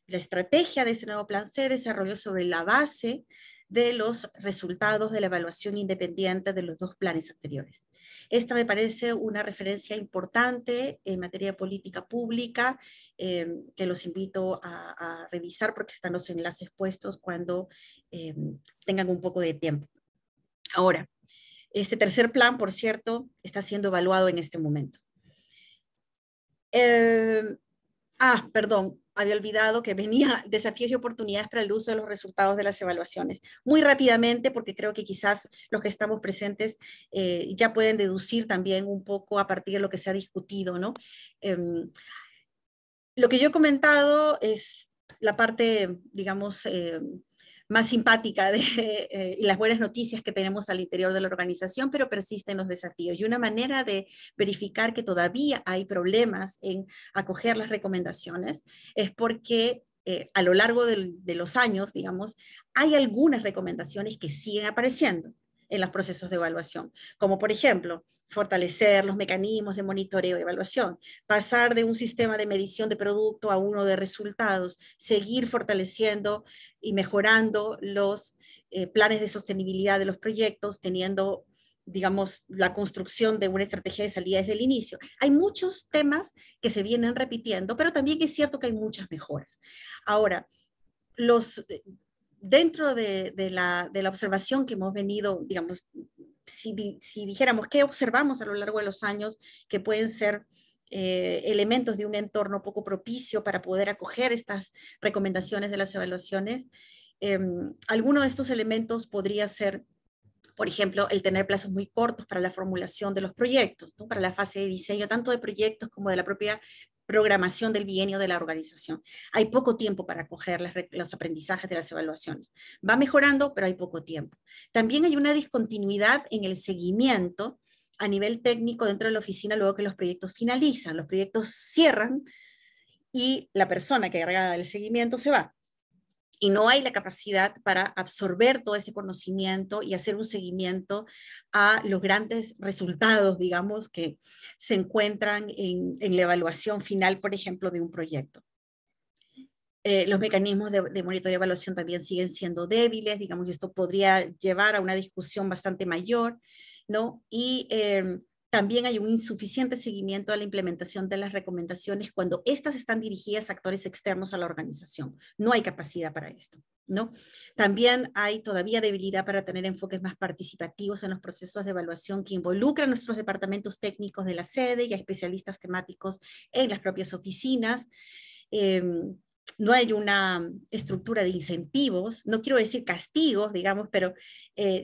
la estrategia de ese nuevo plan se desarrolló sobre la base de los resultados de la evaluación independiente de los 2 planes anteriores. Esta me parece una referencia importante en materia de política pública, que los invito a revisar porque están los enlaces puestos cuando tengan un poco de tiempo. Ahora, este tercer plan, por cierto, está siendo evaluado en este momento. Perdón, había olvidado que venía desafíos y oportunidades para el uso de los resultados de las evaluaciones. Muy rápidamente, porque creo que quizás los que estamos presentes ya pueden deducir también un poco a partir de lo que se ha discutido, ¿no? Lo que yo he comentado es la parte, digamos, más simpática y las buenas noticias que tenemos al interior de la organización, pero persisten los desafíos. Y una manera de verificar que todavía hay problemas en acoger las recomendaciones es porque a lo largo de los años, digamos, hay algunas recomendaciones que siguen apareciendo en los procesos de evaluación, como por ejemplo, fortalecer los mecanismos de monitoreo y evaluación, pasar de un sistema de medición de producto a uno de resultados, seguir fortaleciendo y mejorando los planes de sostenibilidad de los proyectos, teniendo, digamos, la construcción de una estrategia de salida desde el inicio. Hay muchos temas que se vienen repitiendo, pero también es cierto que hay muchas mejoras. Ahora, dentro de la observación que hemos venido, digamos, si dijéramos qué observamos a lo largo de los años que pueden ser elementos de un entorno poco propicio para poder acoger estas recomendaciones de las evaluaciones, alguno de estos elementos podría ser, por ejemplo, el tener plazos muy cortos para la formulación de los proyectos, ¿no? Para la fase de diseño tanto de proyectos como de la propia programación del bienio de la organización. Hay poco tiempo para acoger los aprendizajes de las evaluaciones. Va mejorando, pero hay poco tiempo. También hay una discontinuidad en el seguimiento a nivel técnico dentro de la oficina luego que los proyectos finalizan. Los proyectos cierran y la persona que encargada del seguimiento se va. Y no hay la capacidad para absorber todo ese conocimiento y hacer un seguimiento a los grandes resultados, digamos, que se encuentran en la evaluación final, por ejemplo, de un proyecto. Los mecanismos de monitoreo y evaluación también siguen siendo débiles, digamos, y esto podría llevar a una discusión bastante mayor, ¿no? Y también hay un insuficiente seguimiento a la implementación de las recomendaciones cuando estas están dirigidas a actores externos a la organización. No hay capacidad para esto, ¿no? También hay todavía debilidad para tener enfoques más participativos en los procesos de evaluación que involucran a nuestros departamentos técnicos de la sede y a especialistas temáticos en las propias oficinas. No hay una estructura de incentivos, no quiero decir castigos, digamos, pero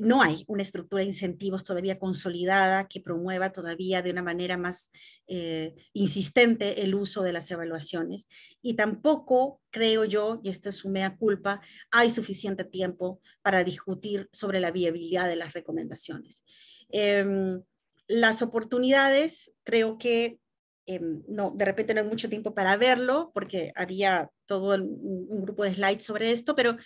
no hay una estructura de incentivos todavía consolidada que promueva todavía de una manera más insistente el uso de las evaluaciones. Y tampoco, creo yo, y esta es su mea culpa, hay suficiente tiempo para discutir sobre la viabilidad de las recomendaciones. Las oportunidades, creo que no, de repente no hay mucho tiempo para verlo, porque había todo un grupo de slides sobre esto, pero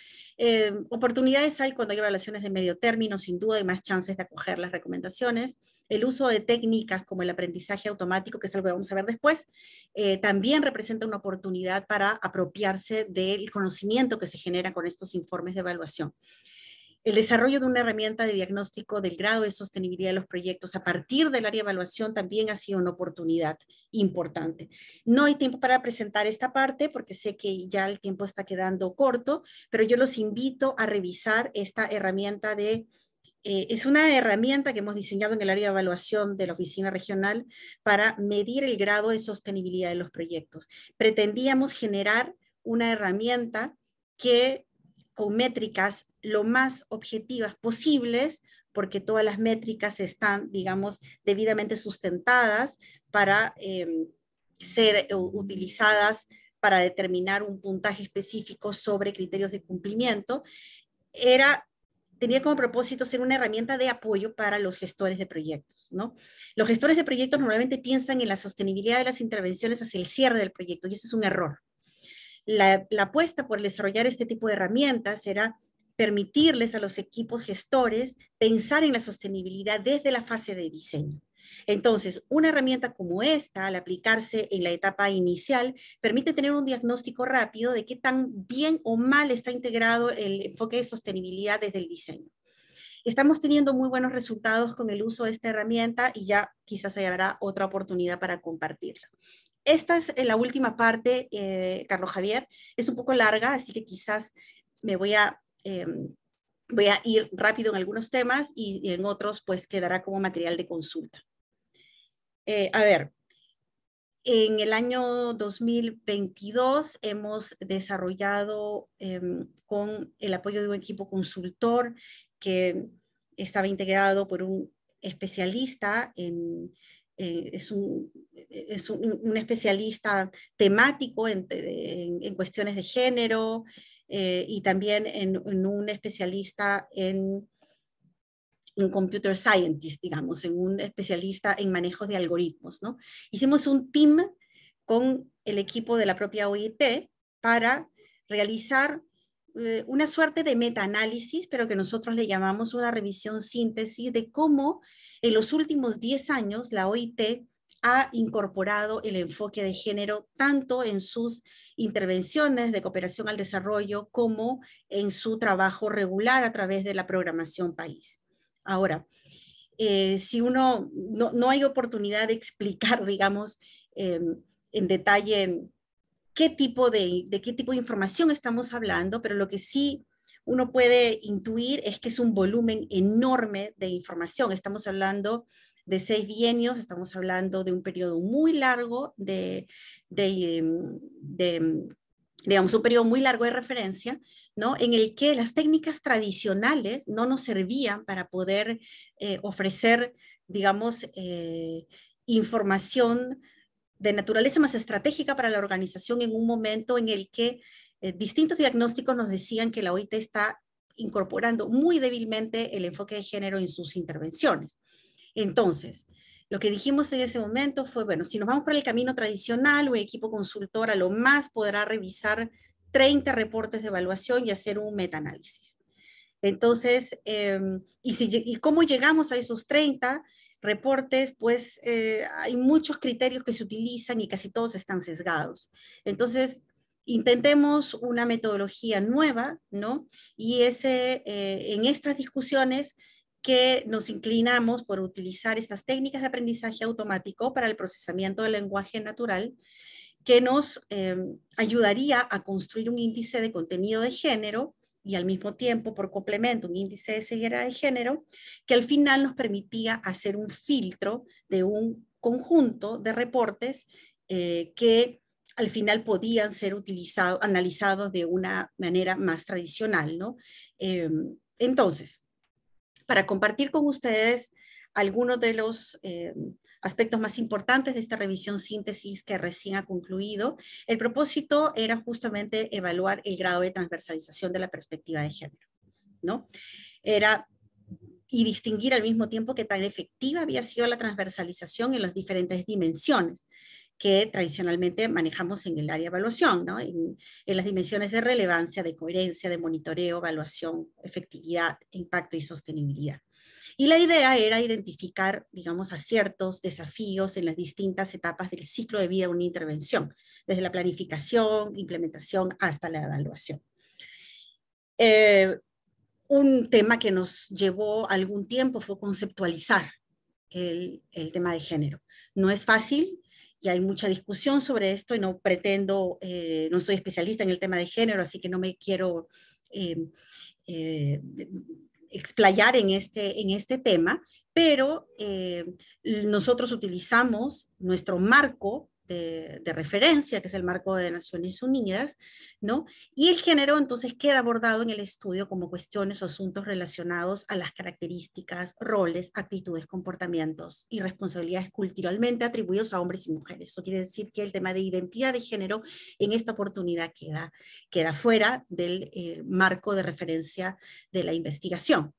oportunidades hay cuando hay evaluaciones de medio término, sin duda hay más chances de acoger las recomendaciones. El uso de técnicas como el aprendizaje automático, que es algo que vamos a ver después, también representa una oportunidad para apropiarse del conocimiento que se genera con estos informes de evaluación. El desarrollo de una herramienta de diagnóstico del grado de sostenibilidad de los proyectos a partir del área de evaluación también ha sido una oportunidad importante. No hay tiempo para presentar esta parte porque sé que ya el tiempo está quedando corto, pero yo los invito a revisar esta herramienta es una herramienta que hemos diseñado en el área de evaluación de la oficina regional para medir el grado de sostenibilidad de los proyectos. Pretendíamos generar una herramienta que con métricas lo más objetivas posibles, porque todas las métricas están, digamos, debidamente sustentadas para ser utilizadas para determinar un puntaje específico sobre criterios de cumplimiento. Tenía como propósito ser una herramienta de apoyo para los gestores de proyectos, ¿no? Los gestores de proyectos normalmente piensan en la sostenibilidad de las intervenciones hacia el cierre del proyecto, y ese es un error. La apuesta por desarrollar este tipo de herramientas era permitirles a los equipos gestores pensar en la sostenibilidad desde la fase de diseño. Entonces, una herramienta como esta, al aplicarse en la etapa inicial, permite tener un diagnóstico rápido de qué tan bien o mal está integrado el enfoque de sostenibilidad desde el diseño. Estamos teniendo muy buenos resultados con el uso de esta herramienta y ya quizás habrá otra oportunidad para compartirla. Esta es la última parte, Carlos Javier. Es un poco larga, así que quizás me voy a ir rápido en algunos temas y en otros pues quedará como material de consulta. A ver, en el año 2022 hemos desarrollado con el apoyo de un equipo consultor que estaba integrado por un especialista es un especialista temático en cuestiones de género y también en un especialista en computer scientist, digamos, en un especialista en manejo de algoritmos, ¿no? Hicimos un team con el equipo de la propia OIT para realizar una suerte de metaanálisis, pero que nosotros le llamamos una revisión síntesis de cómo en los últimos 10 años la OIT ha incorporado el enfoque de género tanto en sus intervenciones de cooperación al desarrollo como en su trabajo regular a través de la programación país. Ahora, si uno no hay oportunidad de explicar, digamos, en detalle qué tipo de información estamos hablando, pero lo que sí uno puede intuir es que es un volumen enorme de información. Estamos hablando de 6 bienios, estamos hablando de un periodo muy largo digamos, un periodo muy largo de referencia, ¿no? En el que las técnicas tradicionales no nos servían para poder ofrecer, digamos, información de naturaleza más estratégica para la organización en un momento en el que distintos diagnósticos nos decían que la OIT está incorporando muy débilmente el enfoque de género en sus intervenciones. Entonces, lo que dijimos en ese momento fue, bueno, si nos vamos por el camino tradicional, un equipo consultor a lo más podrá revisar 30 reportes de evaluación y hacer un metaanálisis. Entonces, ¿y cómo llegamos a esos 30 reportes? Pues hay muchos criterios que se utilizan y casi todos están sesgados. Entonces, intentemos una metodología nueva, ¿no? Y en estas discusiones que nos inclinamos por utilizar estas técnicas de aprendizaje automático para el procesamiento del lenguaje natural, que nos ayudaría a construir un índice de contenido de género y al mismo tiempo, por complemento, un índice de ceguera de género, que al final nos permitía hacer un filtro de un conjunto de reportes que al final podían ser analizados de una manera más tradicional, ¿no? Entonces, para compartir con ustedes algunos de los aspectos más importantes de esta revisión síntesis que recién ha concluido, el propósito era justamente evaluar el grado de transversalización de la perspectiva de género, ¿no? Y distinguir al mismo tiempo qué tan efectiva había sido la transversalización en las diferentes dimensiones que tradicionalmente manejamos en el área de evaluación, ¿no? En las dimensiones de relevancia, de coherencia, de monitoreo, evaluación, efectividad, impacto y sostenibilidad. Y la idea era identificar, digamos, aciertos, desafíos en las distintas etapas del ciclo de vida de una intervención, desde la planificación, implementación, hasta la evaluación. Un tema que nos llevó algún tiempo fue conceptualizar el tema de género. No es fácil y hay mucha discusión sobre esto y no pretendo, no soy especialista en el tema de género, así que no me quiero explayar en este tema, pero nosotros utilizamos nuestro marco de referencia, que es el marco de Naciones Unidas, ¿no? Y el género entonces queda abordado en el estudio como cuestiones o asuntos relacionados a las características, roles, actitudes, comportamientos y responsabilidades culturalmente atribuidos a hombres y mujeres. Eso quiere decir que el tema de identidad de género en esta oportunidad queda fuera del marco de referencia de la investigación,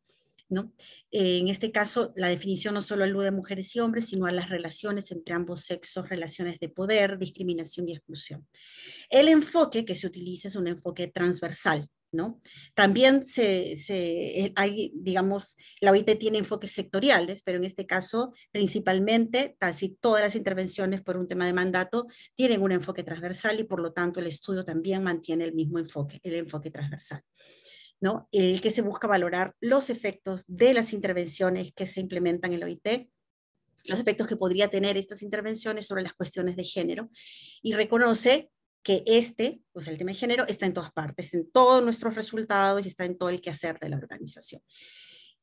¿no? En este caso, la definición no solo alude a mujeres y hombres, sino a las relaciones entre ambos sexos, relaciones de poder, discriminación y exclusión. El enfoque que se utiliza es un enfoque transversal, ¿no? También hay, digamos, la OIT tiene enfoques sectoriales, pero en este caso, principalmente, casi todas las intervenciones por un tema de mandato tienen un enfoque transversal y por lo tanto el estudio también mantiene el mismo enfoque, el enfoque transversal, ¿no? El que se busca valorar los efectos de las intervenciones que se implementan en la OIT, los efectos que podría tener estas intervenciones sobre las cuestiones de género, y reconoce que pues el tema de género está en todas partes, en todos nuestros resultados y está en todo el quehacer de la organización.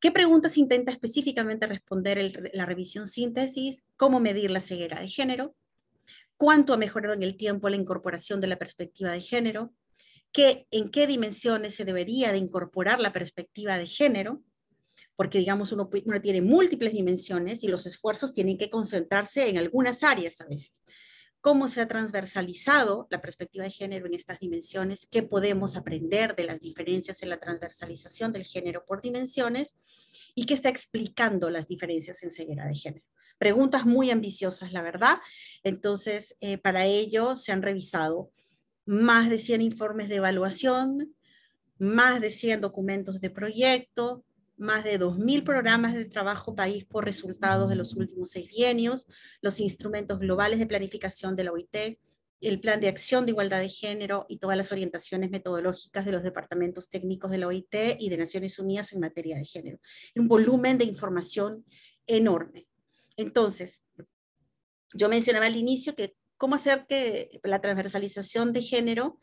¿Qué preguntas intenta específicamente responder la revisión síntesis? ¿Cómo medir la ceguera de género? ¿Cuánto ha mejorado en el tiempo la incorporación de la perspectiva de género? ¿En qué dimensiones se debería de incorporar la perspectiva de género? Porque, digamos, uno tiene múltiples dimensiones y los esfuerzos tienen que concentrarse en algunas áreas a veces. ¿Cómo se ha transversalizado la perspectiva de género en estas dimensiones? ¿Qué podemos aprender de las diferencias en la transversalización del género por dimensiones? ¿Y qué está explicando las diferencias en ceguera de género? Preguntas muy ambiciosas, la verdad. Entonces, para ello se han revisado más de 100 informes de evaluación, más de 100 documentos de proyecto, más de 2.000 programas de trabajo país por resultados de los últimos 6 bienios, los instrumentos globales de planificación de la OIT, el plan de acción de igualdad de género y todas las orientaciones metodológicas de los departamentos técnicos de la OIT y de Naciones Unidas en materia de género. Un volumen de información enorme. Entonces, yo mencionaba al inicio que cómo hacer que la transversalización de género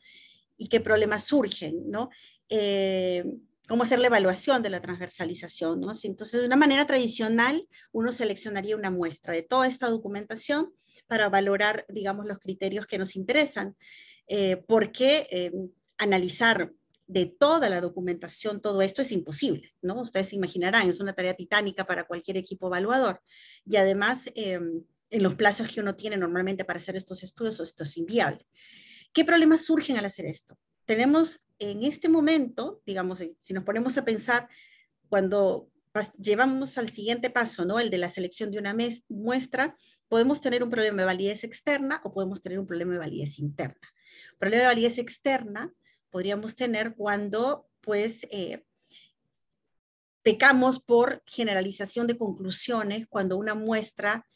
y qué problemas surgen, ¿no? Cómo hacer la evaluación de la transversalización, ¿no? Entonces, de una manera tradicional, uno seleccionaría una muestra de toda esta documentación para valorar, digamos, los criterios que nos interesan, porque analizar de toda la documentación todo esto es imposible, ¿no? Ustedes se imaginarán, es una tarea titánica para cualquier equipo evaluador, y además, en los plazos que uno tiene normalmente para hacer estos estudios, esto es inviable. ¿Qué problemas surgen al hacer esto? Tenemos en este momento, digamos, si nos ponemos a pensar, cuando llevamos al siguiente paso, ¿no? El de la selección de una muestra, podemos tener un problema de validez externa o podemos tener un problema de validez interna. Un problema de validez externa podríamos tener cuando, pues, pecamos por generalización de conclusiones, cuando una muestra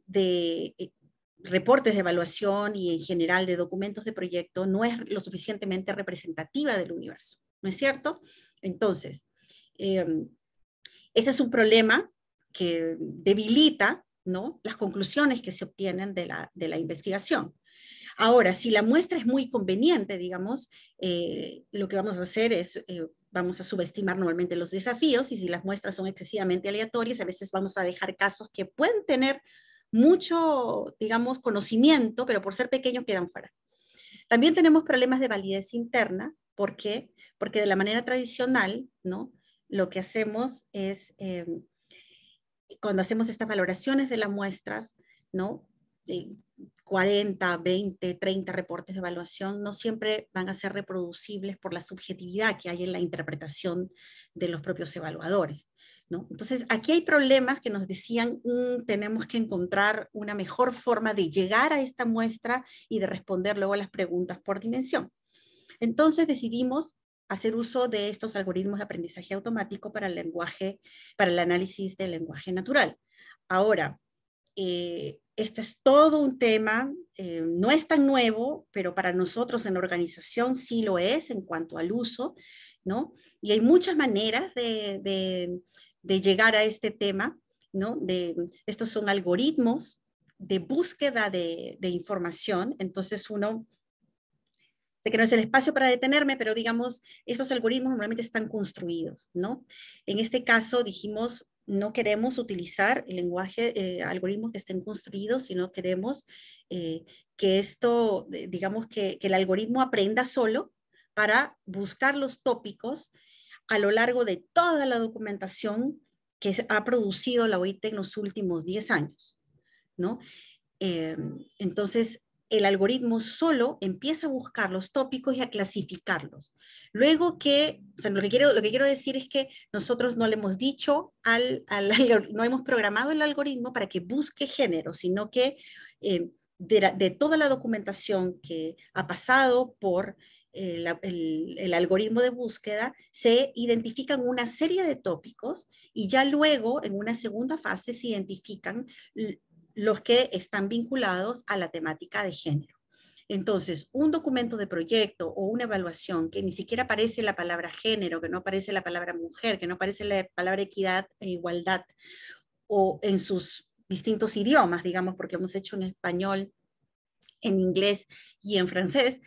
de reportes de evaluación y en general de documentos de proyecto no es lo suficientemente representativa del universo, ¿no es cierto? Entonces, Ese es un problema que debilita, ¿no?, las conclusiones que se obtienen de la investigación. Ahora, si la muestra es muy conveniente, digamos, lo que vamos a hacer es, vamos a subestimar normalmente los desafíos, y si las muestras son excesivamente aleatorias, a veces vamos a dejar casos que pueden tener mucho, digamos, conocimiento, pero por ser pequeños quedan fuera. También tenemos problemas de validez interna. ¿Por qué? Porque de la manera tradicional, ¿no?, lo que hacemos es, cuando hacemos estas valoraciones de las muestras, ¿no?, 40, 20, 30 reportes de evaluación, no siempre van a ser reproducibles por la subjetividad que hay en la interpretación de los propios evaluadores, ¿no? Entonces, aquí hay problemas que nos decían, tenemos que encontrar una mejor forma de llegar a esta muestra y de responder luego a las preguntas por dimensión. Entonces decidimos hacer uso de estos algoritmos de aprendizaje automático para el lenguaje, para el análisis del lenguaje natural. Ahora, este es todo un tema, no es tan nuevo, pero para nosotros en la organización sí lo es en cuanto al uso, ¿no? Y hay muchas maneras de llegar a este tema, ¿no? Estos son algoritmos de búsqueda de información. Entonces uno, sé que no es el espacio para detenerme, pero digamos, estos algoritmos normalmente están construidos, ¿no? En este caso dijimos, no queremos utilizar el lenguaje, algoritmos que estén construidos, sino queremos que esto, digamos, que el algoritmo aprenda solo para buscar los tópicos a lo largo de toda la documentación que ha producido la OIT en los últimos 10 años, ¿no? Entonces, el algoritmo solo empieza a buscar los tópicos y a clasificarlos. Luego que, o sea, lo que quiero decir es que nosotros no le hemos dicho no hemos programado el algoritmo para que busque género, sino que de toda la documentación que ha pasado por el algoritmo de búsqueda, se identifican una serie de tópicos y ya luego, en una segunda fase, se identifican los que están vinculados a la temática de género. Entonces, un documento de proyecto o una evaluación que ni siquiera aparece la palabra género, que no aparece la palabra mujer, que no aparece la palabra equidad e igualdad, o en sus distintos idiomas, digamos, porque hemos hecho en español, en inglés y en francés,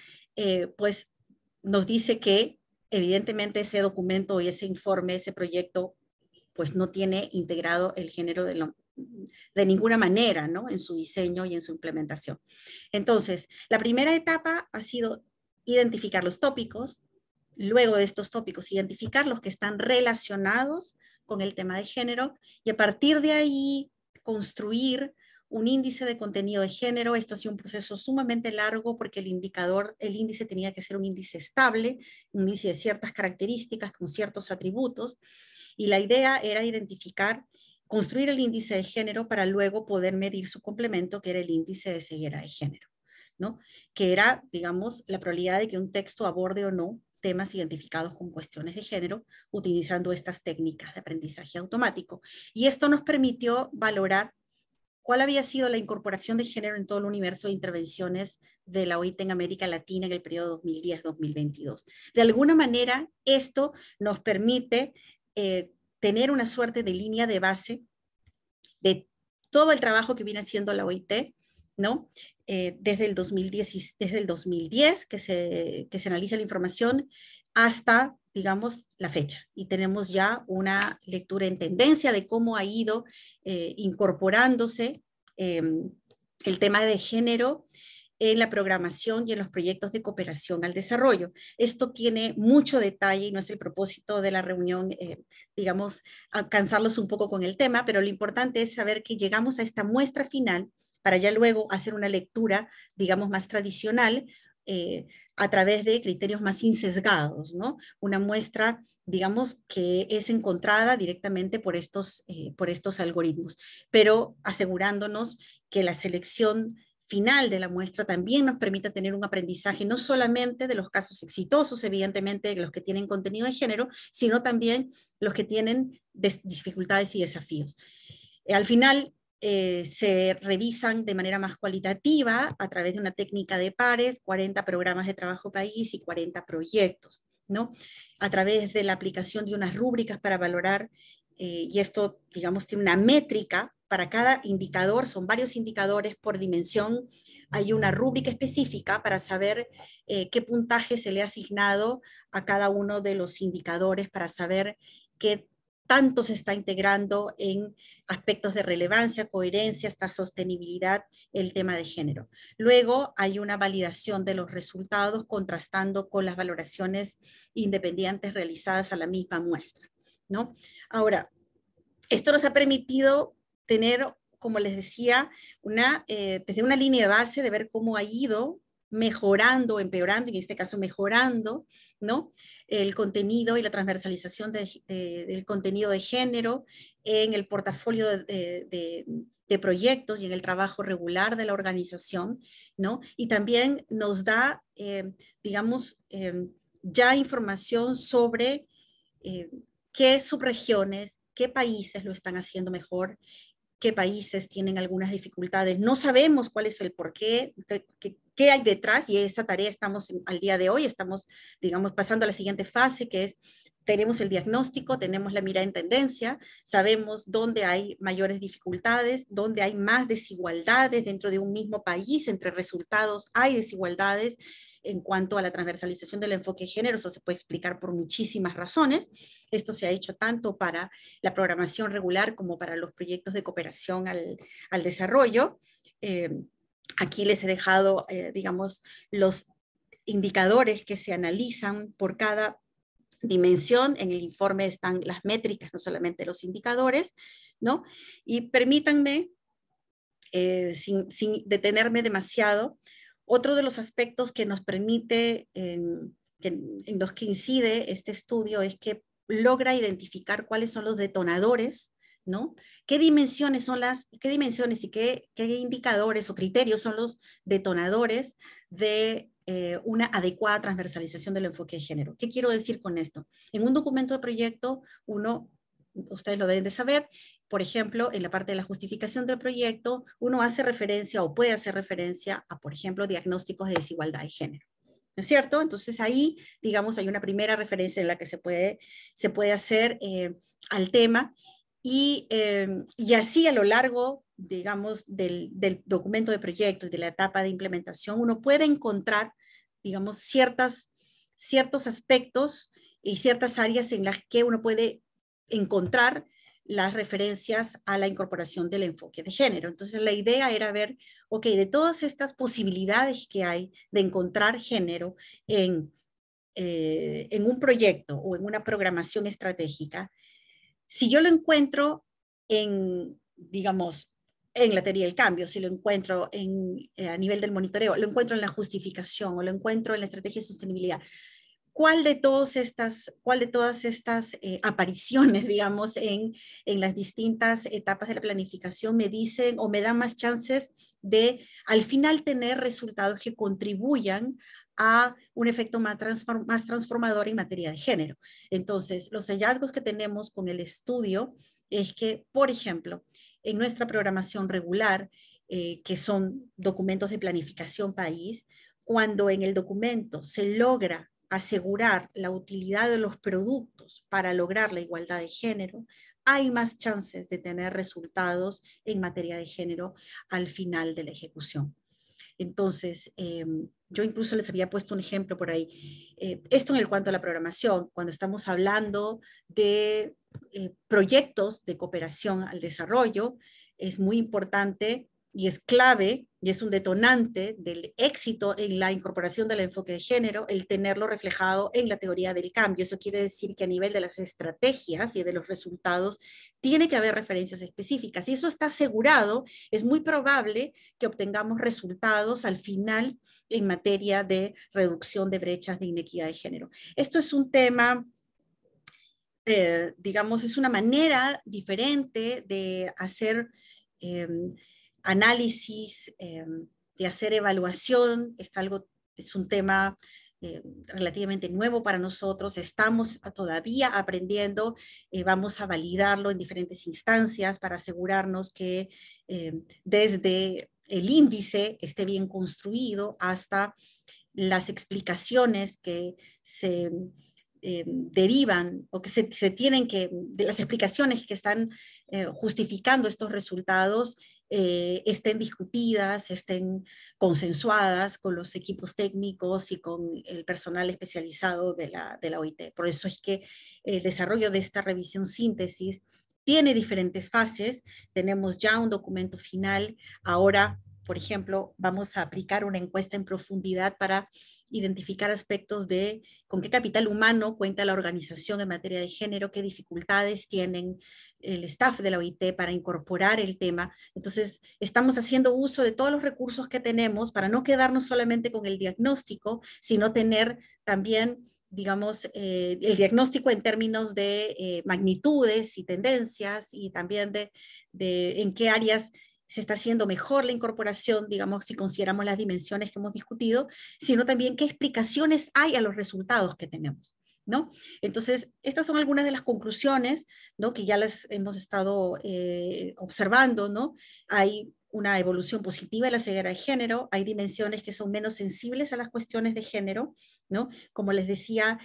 pues nos dice que evidentemente ese documento y ese informe, ese proyecto, pues no tiene integrado el género de ninguna manera, ¿no?, en su diseño y en su implementación. Entonces, la primera etapa ha sido identificar los tópicos, luego de estos tópicos, identificar los que están relacionados con el tema de género, y a partir de ahí construir un índice de contenido de género. Esto ha sido un proceso sumamente largo porque el índice tenía que ser un índice estable, un índice de ciertas características con ciertos atributos, y la idea era identificar, construir el índice de género para luego poder medir su complemento, que era el índice de ceguera de género, ¿no?, que era, digamos, la probabilidad de que un texto aborde o no temas identificados con cuestiones de género utilizando estas técnicas de aprendizaje automático. Y esto nos permitió valorar cuál había sido la incorporación de género en todo el universo de intervenciones de la OIT en América Latina en el periodo 2010-2022. De alguna manera, esto nos permite tener una suerte de línea de base de todo el trabajo que viene haciendo la OIT, ¿no? Desde el 2010 que se analiza la información hasta, digamos, la fecha. Y tenemos ya una lectura en tendencia de cómo ha ido incorporándose el tema de género en la programación y en los proyectos de cooperación al desarrollo. Esto tiene mucho detalle y no es el propósito de la reunión, digamos, alcanzarlos un poco con el tema, pero lo importante es saber que llegamos a esta muestra final para ya luego hacer una lectura, digamos, más tradicional, a través de criterios más insesgados, ¿no? Una muestra, digamos, que es encontrada directamente por estos algoritmos, pero asegurándonos que la selección final de la muestra también nos permita tener un aprendizaje no solamente de los casos exitosos, evidentemente de los que tienen contenido de género, sino también los que tienen dificultades y desafíos. Al final, se revisan de manera más cualitativa a través de una técnica de pares, 40 programas de trabajo país y 40 proyectos, ¿no? A través de la aplicación de unas rúbricas para valorar y esto, digamos, tiene una métrica para cada indicador, son varios indicadores por dimensión. Hay una rúbrica específica para saber qué puntaje se le ha asignado a cada uno de los indicadores, para saber qué tanto se está integrando en aspectos de relevancia, coherencia, hasta sostenibilidad, el tema de género. Luego hay una validación de los resultados contrastando con las valoraciones independientes realizadas a la misma muestra, ¿no? Ahora, esto nos ha permitido tener, como les decía, desde una línea de base de ver cómo ha ido mejorando, empeorando, en este caso mejorando, ¿no? El contenido y la transversalización del contenido de género en el portafolio de proyectos y en el trabajo regular de la organización, ¿no? Y también nos da, digamos, ya información sobre qué subregiones, qué países lo están haciendo mejor, qué países tienen algunas dificultades. No sabemos cuál es el porqué, qué hay detrás, y esta tarea estamos al día de hoy, estamos, digamos, pasando a la siguiente fase, que es, tenemos el diagnóstico, tenemos la mirada en tendencia, sabemos dónde hay mayores dificultades, dónde hay más desigualdades dentro de un mismo país, entre resultados hay desigualdades. En cuanto a la transversalización del enfoque de género, eso se puede explicar por muchísimas razones. Esto se ha hecho tanto para la programación regular como para los proyectos de cooperación al desarrollo. Aquí les he dejado, digamos, los indicadores que se analizan por cada dimensión. En el informe están las métricas, no solamente los indicadores, ¿no? Y permítanme, sin detenerme demasiado, otro de los aspectos que nos permite, en los que incide este estudio, es que logra identificar cuáles son los detonadores, ¿no? ¿Qué dimensiones y qué indicadores o criterios son los detonadores de una adecuada transversalización del enfoque de género? ¿Qué quiero decir con esto? En un documento de proyecto, ustedes lo deben de saber, por ejemplo, en la parte de la justificación del proyecto, uno hace referencia o puede hacer referencia a, por ejemplo, diagnósticos de desigualdad de género. ¿No es cierto? Entonces ahí, digamos, hay una primera referencia en la que se puede hacer al tema, y así a lo largo, digamos, del documento de proyecto y de la etapa de implementación, uno puede encontrar, digamos, ciertos aspectos y ciertas áreas en las que uno puede encontrar las referencias a la incorporación del enfoque de género. Entonces la idea era ver, ok, de todas estas posibilidades que hay de encontrar género en un proyecto o en una programación estratégica, si yo lo encuentro digamos, en la teoría del cambio, si lo encuentro a nivel del monitoreo, lo encuentro en la justificación o lo encuentro en la estrategia de sostenibilidad, ¿cuál de todas estas apariciones, digamos, en las distintas etapas de la planificación me dicen o me dan más chances de al final tener resultados que contribuyan a un efecto más transformador en materia de género? Entonces, los hallazgos que tenemos con el estudio es que, por ejemplo, en nuestra programación regular, que son documentos de planificación país, cuando en el documento se logra asegurar la utilidad de los productos para lograr la igualdad de género, hay más chances de tener resultados en materia de género al final de la ejecución. Entonces, yo incluso les había puesto un ejemplo por ahí. Esto en cuanto a la programación, cuando estamos hablando de proyectos de cooperación al desarrollo, es muy importante y es clave y es un detonante del éxito en la incorporación del enfoque de género, el tenerlo reflejado en la teoría del cambio. Eso quiere decir que a nivel de las estrategias y de los resultados tiene que haber referencias específicas. Y eso está asegurado, es muy probable que obtengamos resultados al final en materia de reducción de brechas de inequidad de género. Esto es un tema, digamos, es una manera diferente de hacer análisis, de hacer evaluación. Es un tema relativamente nuevo para nosotros, estamos todavía aprendiendo, vamos a validarlo en diferentes instancias para asegurarnos que desde el índice esté bien construido hasta las explicaciones que se derivan o que se tienen que, de las explicaciones que están justificando estos resultados, estén discutidas, estén consensuadas con los equipos técnicos y con el personal especializado de la OIT. Por eso es que el desarrollo de esta revisión síntesis tiene diferentes fases. Tenemos ya un documento final. Ahora, por ejemplo, vamos a aplicar una encuesta en profundidad para identificar aspectos de con qué capital humano cuenta la organización en materia de género, qué dificultades tienen el staff de la OIT para incorporar el tema. Entonces, estamos haciendo uso de todos los recursos que tenemos para no quedarnos solamente con el diagnóstico, sino tener también, digamos, el diagnóstico en términos de magnitudes y tendencias, y también de en qué áreas se está haciendo mejor la incorporación, digamos, si consideramos las dimensiones que hemos discutido, sino también qué explicaciones hay a los resultados que tenemos, ¿no? Entonces, estas son algunas de las conclusiones, ¿no?, que ya las hemos estado observando, ¿no? Hay una evolución positiva de la ceguera de género, hay dimensiones que son menos sensibles a las cuestiones de género, ¿no? Como les decía,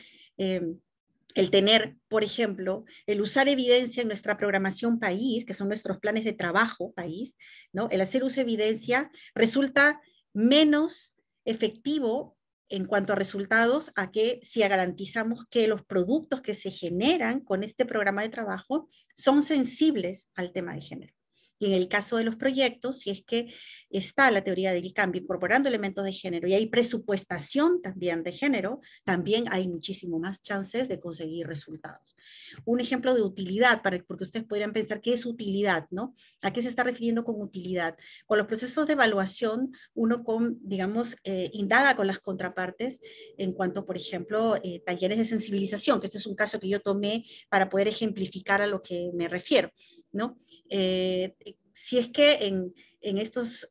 el tener, por ejemplo, el usar evidencia en nuestra programación país, que son nuestros planes de trabajo país, ¿no? El hacer uso de evidencia resulta menos efectivo en cuanto a resultados a que si garantizamos que los productos que se generan con este programa de trabajo son sensibles al tema de género. Y en el caso de los proyectos, si es que está la teoría del cambio incorporando elementos de género y hay presupuestación también de género, también hay muchísimo más chances de conseguir resultados. Un ejemplo de utilidad, porque ustedes podrían pensar, ¿qué es utilidad, no? ¿A qué se está refiriendo con utilidad? Con los procesos de evaluación, uno, digamos, indaga con las contrapartes en cuanto, por ejemplo, talleres de sensibilización, que este es un caso que yo tomé para poder ejemplificar a lo que me refiero, ¿no? Si es que en estos,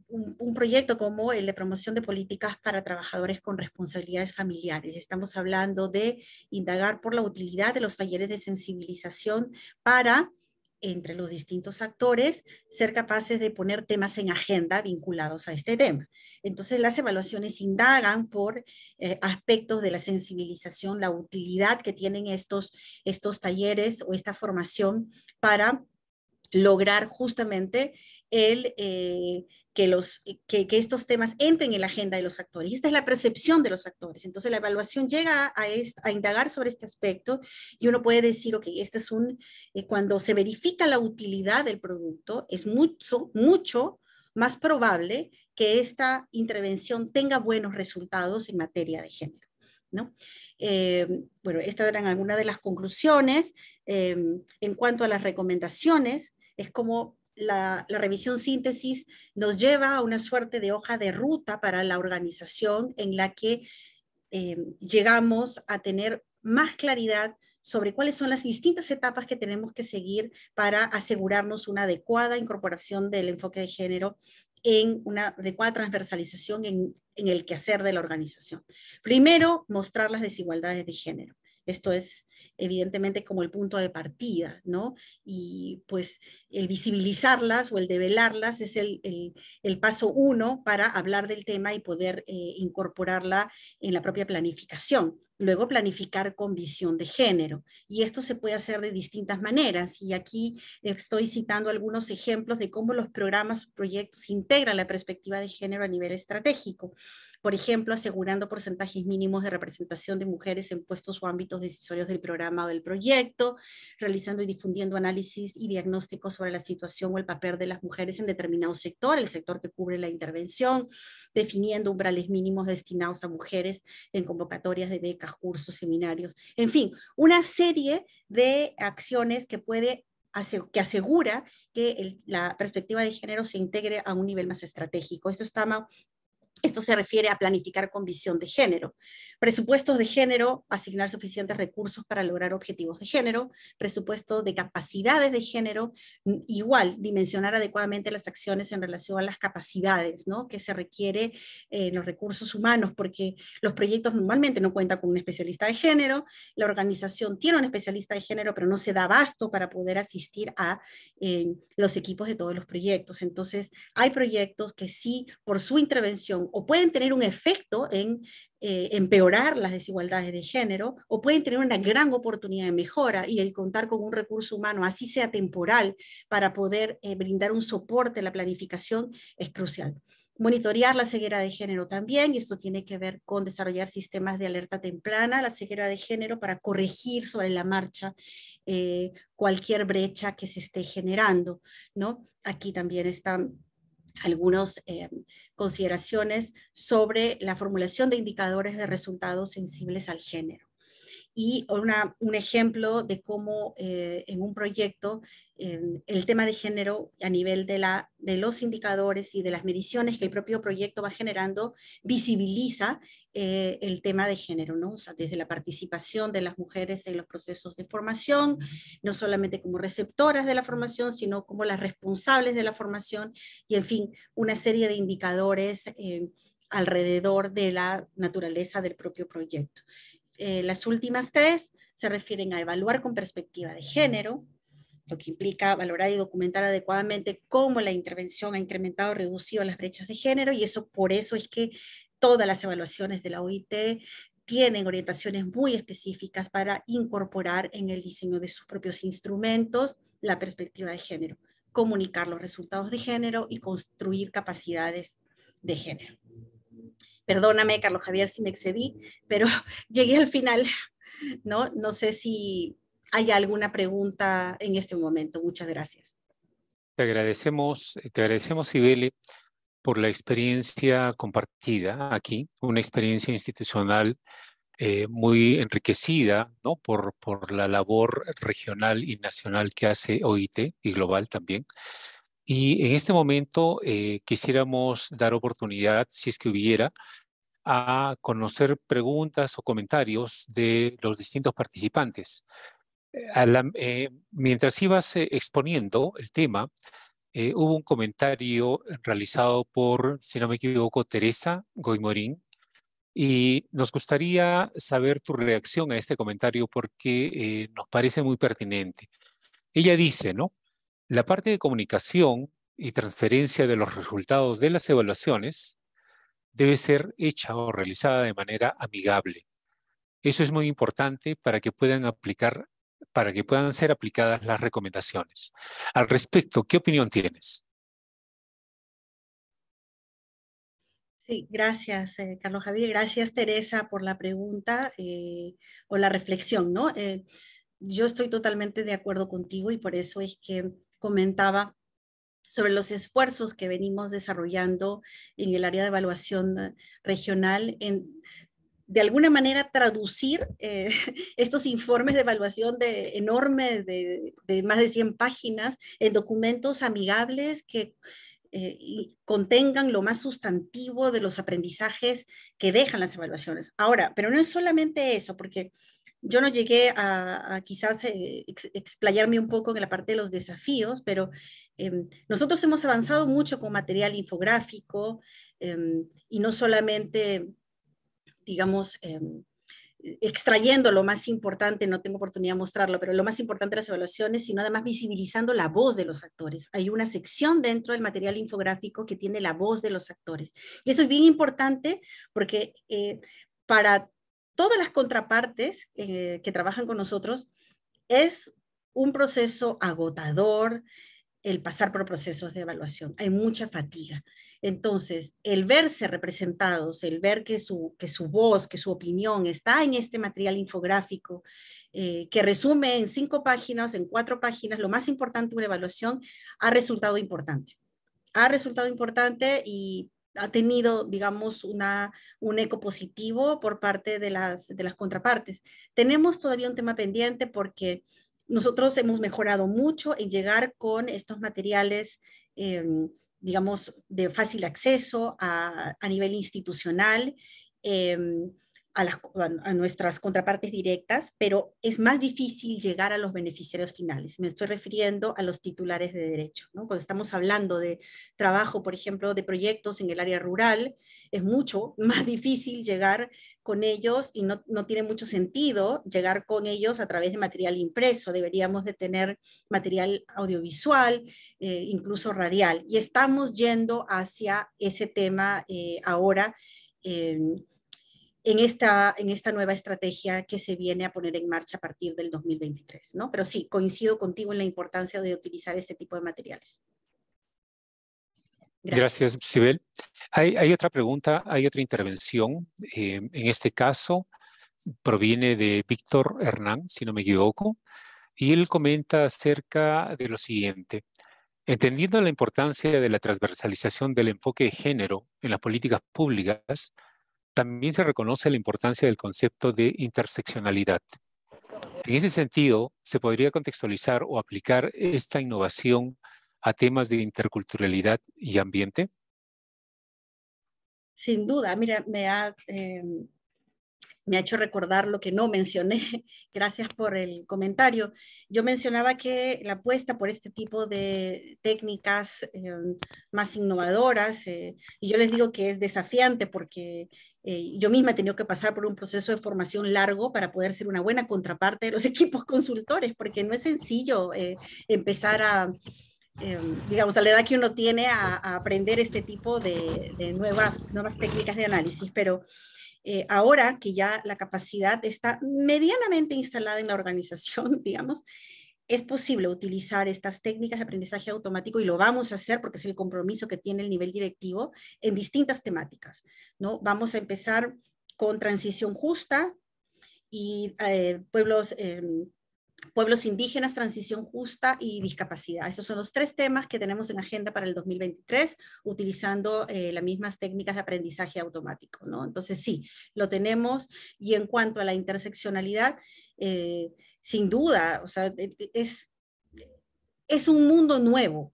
un proyecto como el de promoción de políticas para trabajadores con responsabilidades familiares, estamos hablando de indagar por la utilidad de los talleres de sensibilización para, entre los distintos actores, ser capaces de poner temas en agenda vinculados a este tema. Entonces, las evaluaciones indagan por aspectos de la sensibilización, la utilidad que tienen estos talleres o esta formación para lograr justamente que estos temas entren en la agenda de los actores. Y esta es la percepción de los actores. Entonces la evaluación llega a indagar sobre este aspecto y uno puede decir, ok, este es cuando se verifica la utilidad del producto, es mucho más probable que esta intervención tenga buenos resultados en materia de género, ¿no? Bueno, estas eran algunas de las conclusiones. En cuanto a las recomendaciones, es como la revisión síntesis nos lleva a una suerte de hoja de ruta para la organización en la que llegamos a tener más claridad sobre cuáles son las distintas etapas que tenemos que seguir para asegurarnos una adecuada incorporación del enfoque de género en una adecuada transversalización en el quehacer de la organización. Primero, mostrar las desigualdades de género. Esto es evidentemente como el punto de partida, ¿no? Y pues el visibilizarlas o el develarlas es el paso 1 para hablar del tema y poder incorporarla en la propia planificación. Luego planificar con visión de género. Y esto se puede hacer de distintas maneras. Y aquí estoy citando algunos ejemplos de cómo los programas o proyectos integran la perspectiva de género a nivel estratégico. Por ejemplo, asegurando porcentajes mínimos de representación de mujeres en puestos o ámbitos decisorios del programa o del proyecto, realizando y difundiendo análisis y diagnósticos sobre la situación o el papel de las mujeres en determinado sector, el sector que cubre la intervención, definiendo umbrales mínimos destinados a mujeres en convocatorias de becas, cursos, seminarios, en fin, una serie de acciones que asegura que la perspectiva de género se integre a un nivel más estratégico. Esto se refiere a planificar con visión de género. Presupuestos de género, asignar suficientes recursos para lograr objetivos de género. Presupuestos de capacidades de género, igual, dimensionar adecuadamente las acciones en relación a las capacidades, ¿no?, que se requiere en los recursos humanos, porque los proyectos normalmente no cuentan con un especialista de género, la organización tiene un especialista de género, pero no se da abasto para poder asistir a los equipos de todos los proyectos. Entonces, hay proyectos que sí, por su intervención o pueden tener un efecto en empeorar las desigualdades de género, o pueden tener una gran oportunidad de mejora, y el contar con un recurso humano, así sea temporal, para poder brindar un soporte a la planificación es crucial. Monitorear la ceguera de género también, y esto tiene que ver con desarrollar sistemas de alerta temprana a la ceguera de género para corregir sobre la marcha cualquier brecha que se esté generando, ¿no? Aquí también están algunas consideraciones sobre la formulación de indicadores de resultados sensibles al género. Y un ejemplo de cómo en un proyecto el tema de género a nivel de los indicadores y de las mediciones que el propio proyecto va generando visibiliza el tema de género, ¿no? O sea, desde la participación de las mujeres en los procesos de formación, no solamente como receptoras de la formación, sino como las responsables de la formación, y en fin, una serie de indicadores alrededor de la naturaleza del propio proyecto. Las últimas tres se refieren a evaluar con perspectiva de género, lo que implica valorar y documentar adecuadamente cómo la intervención ha incrementado o reducido las brechas de género, y por eso es que todas las evaluaciones de la OIT tienen orientaciones muy específicas para incorporar en el diseño de sus propios instrumentos la perspectiva de género, comunicar los resultados de género y construir capacidades de género. Perdóname, Carlos Javier, si me excedí, pero llegué al final, ¿no? No sé si hay alguna pregunta en este momento. Muchas gracias. Te agradecemos, Cibele, por la experiencia compartida aquí, una experiencia institucional muy enriquecida, ¿no? por la labor regional y nacional que hace OIT y global también. Y en este momento quisiéramos dar oportunidad, si es que hubiera, a conocer preguntas o comentarios de los distintos participantes. Mientras ibas exponiendo el tema, hubo un comentario realizado por, si no me equivoco, Teresa Goymorín, y nos gustaría saber tu reacción a este comentario porque nos parece muy pertinente. Ella dice, ¿no? La parte de comunicación y transferencia de los resultados de las evaluaciones debe ser hecha o realizada de manera amigable. Eso es muy importante para que puedan ser aplicadas las recomendaciones. Al respecto, ¿qué opinión tienes? Sí, gracias, Carlos Javier. Gracias, Teresa, por la pregunta o la reflexión, ¿no? Yo estoy totalmente de acuerdo contigo, y por eso es que comentaba sobre los esfuerzos que venimos desarrollando en el área de evaluación regional en, de alguna manera, traducir estos informes de evaluación enormes de más de 100 páginas en documentos amigables que y contengan lo más sustantivo de los aprendizajes que dejan las evaluaciones. Ahora, pero no es solamente eso, porque yo no llegué a quizás explayarme un poco en la parte de los desafíos, pero nosotros hemos avanzado mucho con material infográfico y no solamente, digamos, extrayendo lo más importante, no tengo oportunidad de mostrarlo, pero lo más importante de las evaluaciones, sino además visibilizando la voz de los actores. Hay una sección dentro del material infográfico que tiene la voz de los actores. Y eso es bien importante porque para todas las contrapartes que trabajan con nosotros, es un proceso agotador el pasar por procesos de evaluación. Hay mucha fatiga. Entonces, el verse representados, el ver que su voz, que su opinión está en este material infográfico, que resume en 5 páginas, en 4 páginas, lo más importante de una evaluación, ha resultado importante. Ha resultado importante y ha tenido, digamos, un eco positivo por parte de las contrapartes. Tenemos todavía un tema pendiente porque nosotros hemos mejorado mucho en llegar con estos materiales, digamos, de fácil acceso a nivel institucional. a nuestras contrapartes directas, pero es más difícil llegar a los beneficiarios finales. Me estoy refiriendo a los titulares de derecho, ¿no? Cuando estamos hablando de trabajo, por ejemplo, de proyectos en el área rural, es mucho más difícil llegar con ellos y no tiene mucho sentido llegar con ellos a través de material impreso. Deberíamos de tener material audiovisual, incluso radial. Y estamos yendo hacia ese tema ahora, en esta nueva estrategia que se viene a poner en marcha a partir del 2023, ¿no? Pero sí, coincido contigo en la importancia de utilizar este tipo de materiales. Gracias, Sibel. Hay otra pregunta, hay otra intervención. En este caso, proviene de Víctor Hernán, si no me equivoco, y él comenta acerca de lo siguiente. Entendiendo la importancia de la transversalización del enfoque de género en las políticas públicas, también se reconoce la importancia del concepto de interseccionalidad. En ese sentido, ¿se podría contextualizar o aplicar esta innovación a temas de interculturalidad y ambiente? Sin duda, mira, me ha hecho recordar lo que no mencioné. Gracias por el comentario. Yo mencionaba que la apuesta por este tipo de técnicas más innovadoras, y yo les digo que es desafiante porque yo misma he tenido que pasar por un proceso de formación largo para poder ser una buena contraparte de los equipos consultores, porque no es sencillo empezar a, digamos, a la edad que uno tiene a aprender este tipo de nuevas técnicas de análisis, pero ahora que ya la capacidad está medianamente instalada en la organización, digamos, es posible utilizar estas técnicas de aprendizaje automático y lo vamos a hacer porque es el compromiso que tiene el nivel directivo en distintas temáticas, ¿no? Vamos a empezar con transición justa y pueblos indígenas, transición justa y discapacidad. Esos son los 3 temas que tenemos en agenda para el 2023, utilizando las mismas técnicas de aprendizaje automático, ¿no? Entonces sí, lo tenemos. Y en cuanto a la interseccionalidad, sin duda, o sea, es un mundo nuevo,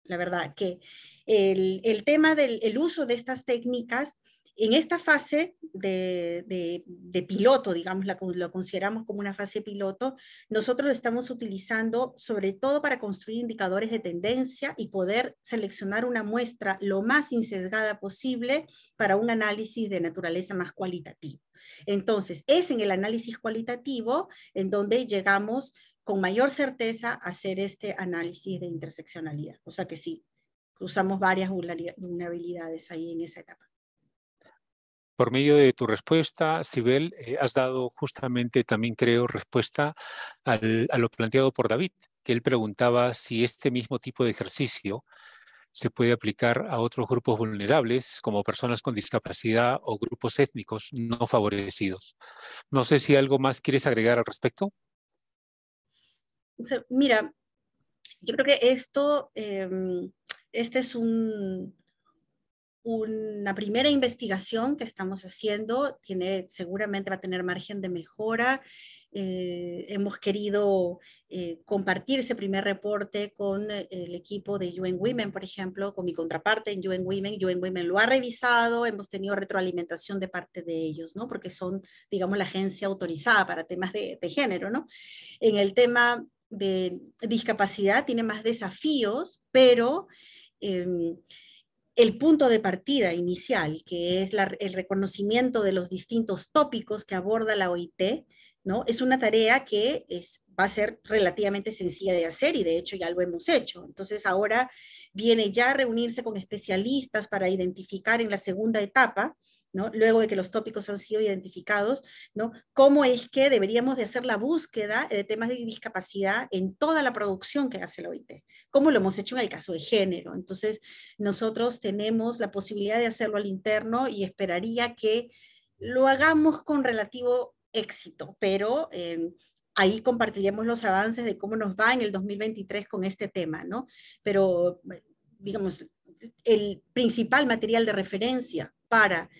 la verdad, que el tema del uso de estas técnicas en esta fase de piloto, digamos, lo consideramos como una fase piloto, nosotros lo estamos utilizando sobre todo para construir indicadores de tendencia y poder seleccionar una muestra lo más insesgada posible para un análisis de naturaleza más cualitativo. Entonces, es en el análisis cualitativo en donde llegamos con mayor certeza a hacer este análisis de interseccionalidad. O sea que sí, cruzamos varias vulnerabilidades ahí en esa etapa. Por medio de tu respuesta, Sibel, has dado justamente también, creo, respuesta a lo planteado por David, que él preguntaba si este mismo tipo de ejercicio se puede aplicar a otros grupos vulnerables, como personas con discapacidad o grupos étnicos no favorecidos. No sé si algo más quieres agregar al respecto. O sea, mira, yo creo que este es una primera investigación que estamos haciendo, seguramente va a tener margen de mejora. Hemos querido compartir ese primer reporte con el equipo de UN Women, por ejemplo, con mi contraparte en UN Women. UN Women lo ha revisado, hemos tenido retroalimentación de parte de ellos, ¿no? Porque son, digamos, la agencia autorizada para temas de género, ¿no? En el tema de discapacidad tiene más desafíos, pero el punto de partida inicial, que es el reconocimiento de los distintos tópicos que aborda la OIT, ¿no? Es una tarea que va a ser relativamente sencilla de hacer y de hecho ya lo hemos hecho. Entonces ahora viene ya a reunirse con especialistas para identificar en la segunda etapa, ¿no? Luego de que los tópicos han sido identificados, ¿no? Cómo es que deberíamos de hacer la búsqueda de temas de discapacidad en toda la producción que hace la OIT, como lo hemos hecho en el caso de género. Entonces, nosotros tenemos la posibilidad de hacerlo al interno y esperaría que lo hagamos con relativo éxito, pero ahí compartiremos los avances de cómo nos va en el 2023 con este tema, ¿no? Pero, digamos, el principal material de referencia para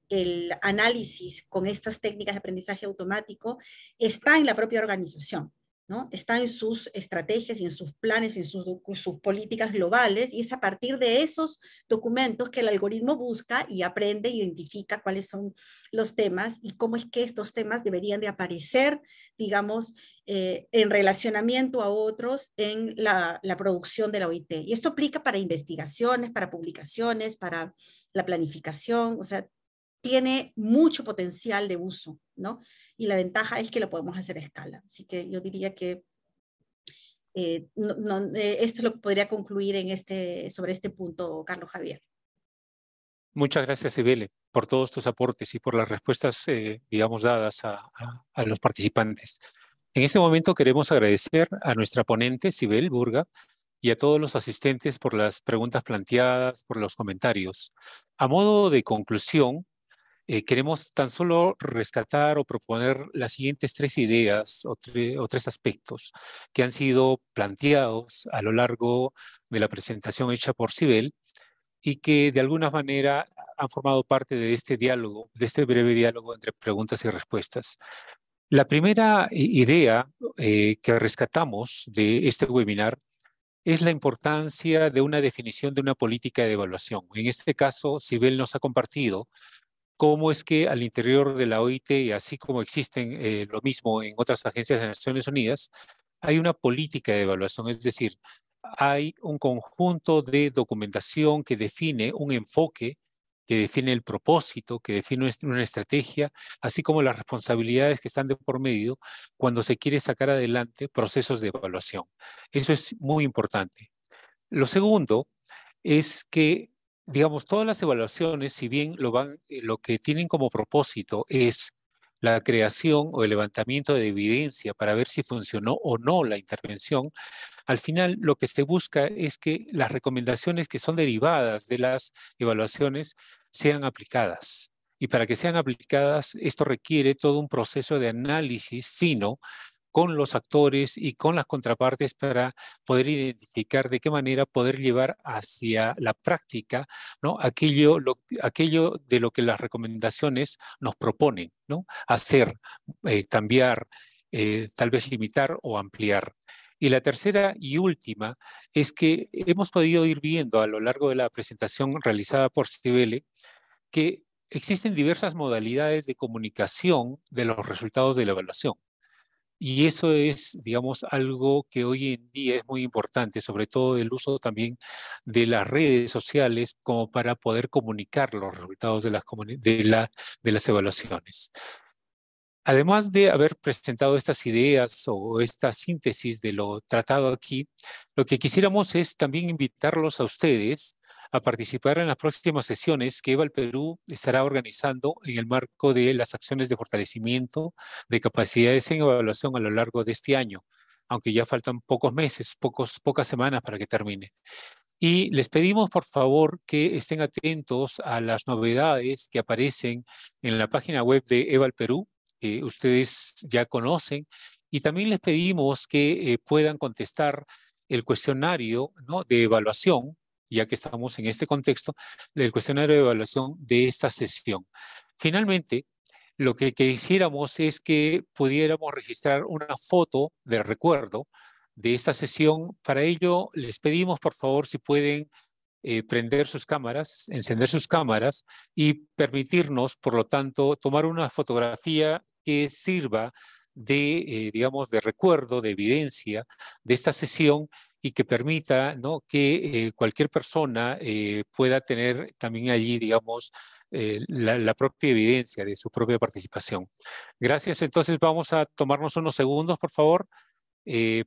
el análisis con estas técnicas de aprendizaje automático está en la propia organización. ¿no? Está en sus estrategias y en sus planes y en sus políticas globales, y es a partir de esos documentos que el algoritmo busca y aprende, identifica cuáles son los temas y cómo es que estos temas deberían de aparecer, digamos, en relacionamiento a otros en la producción de la OIT. Y esto aplica para investigaciones, para publicaciones, para la planificación, o sea, tiene mucho potencial de uso, ¿no? Y la ventaja es que lo podemos hacer a escala. Así que yo diría que esto lo podría concluir sobre este punto, Carlos Javier. Muchas gracias, Cibele, por todos tus aportes y por las respuestas, digamos, dadas a los participantes. En este momento queremos agradecer a nuestra ponente, Cibel Burga, y a todos los asistentes por las preguntas planteadas, por los comentarios. A modo de conclusión, queremos tan solo rescatar o proponer las siguientes tres ideas o tres aspectos que han sido planteados a lo largo de la presentación hecha por Cibel y que de alguna manera han formado parte de este diálogo, de este breve diálogo entre preguntas y respuestas. La primera idea que rescatamos de este webinar es la importancia de una definición de una política de evaluación. En este caso, Cibel nos ha compartido cómo es que al interior de la OIT, así como existen lo mismo en otras agencias de Naciones Unidas, hay una política de evaluación, es decir, hay un conjunto de documentación que define un enfoque, que define el propósito, que define una estrategia, así como las responsabilidades que están de por medio cuando se quiere sacar adelante procesos de evaluación. Eso es muy importante. Lo segundo es que, digamos, todas las evaluaciones, si bien lo que tienen como propósito es la creación o el levantamiento de evidencia para ver si funcionó o no la intervención, al final lo que se busca es que las recomendaciones que son derivadas de las evaluaciones sean aplicadas. Y para que sean aplicadas, esto requiere todo un proceso de análisis fino con los actores y con las contrapartes para poder identificar de qué manera poder llevar hacia la práctica, ¿no? aquello de lo que las recomendaciones nos proponen, ¿no? Hacer, cambiar, tal vez limitar o ampliar. Y la tercera y última es que hemos podido ir viendo a lo largo de la presentación realizada por Cibele que existen diversas modalidades de comunicación de los resultados de la evaluación. Y eso es, digamos, algo que hoy en día es muy importante, sobre todo el uso también de las redes sociales como para poder comunicar los resultados de las evaluaciones. Además de haber presentado estas ideas o esta síntesis de lo tratado aquí, lo que quisiéramos es también invitarlos a ustedes a participar en las próximas sesiones que EVAL Perú estará organizando en el marco de las acciones de fortalecimiento de capacidades en evaluación a lo largo de este año, aunque ya faltan pocos meses, pocas semanas para que termine. Y les pedimos, por favor, que estén atentos a las novedades que aparecen en la página web de EVAL Perú, que ustedes ya conocen, y también les pedimos que puedan contestar el cuestionario, ¿no?, de evaluación, ya que estamos en este contexto, el cuestionario de evaluación de esta sesión. Finalmente, lo que quisiéramos es que pudiéramos registrar una foto de recuerdo de esta sesión. Para ello, les pedimos, por favor, si pueden prender sus cámaras, encender sus cámaras y permitirnos, por lo tanto, tomar una fotografía que sirva de, digamos, de recuerdo, de evidencia de esta sesión y que permita, ¿no?, que cualquier persona pueda tener también allí, digamos, la propia evidencia de su propia participación. Gracias. Entonces vamos a tomarnos unos segundos, por favor,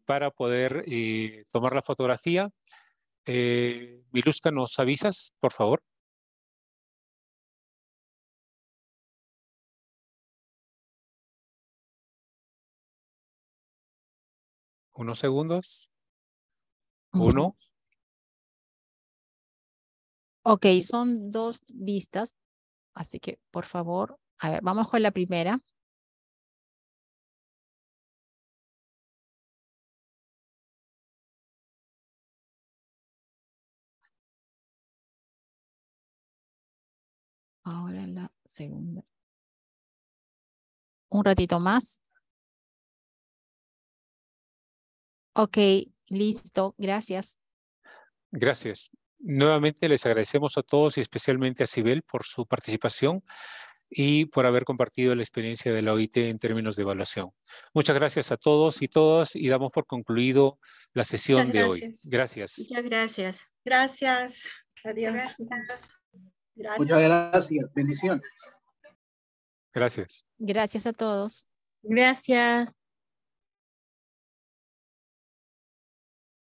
para poder tomar la fotografía. Miluska, ¿nos avisas, por favor? Unos segundos. Uno. Ok, son dos vistas, así que por favor, a ver, vamos con la primera. Ahora la segunda. Un ratito más. Ok, listo. Gracias. Gracias. Nuevamente les agradecemos a todos y especialmente a Sibel por su participación y por haber compartido la experiencia de la OIT en términos de evaluación. Muchas gracias a todos y todas y damos por concluido la sesión Muchas de hoy. gracias. Gracias. Muchas gracias. Gracias. Adiós. Gracias. Muchas gracias. Bendiciones. Gracias. Gracias a todos. Gracias.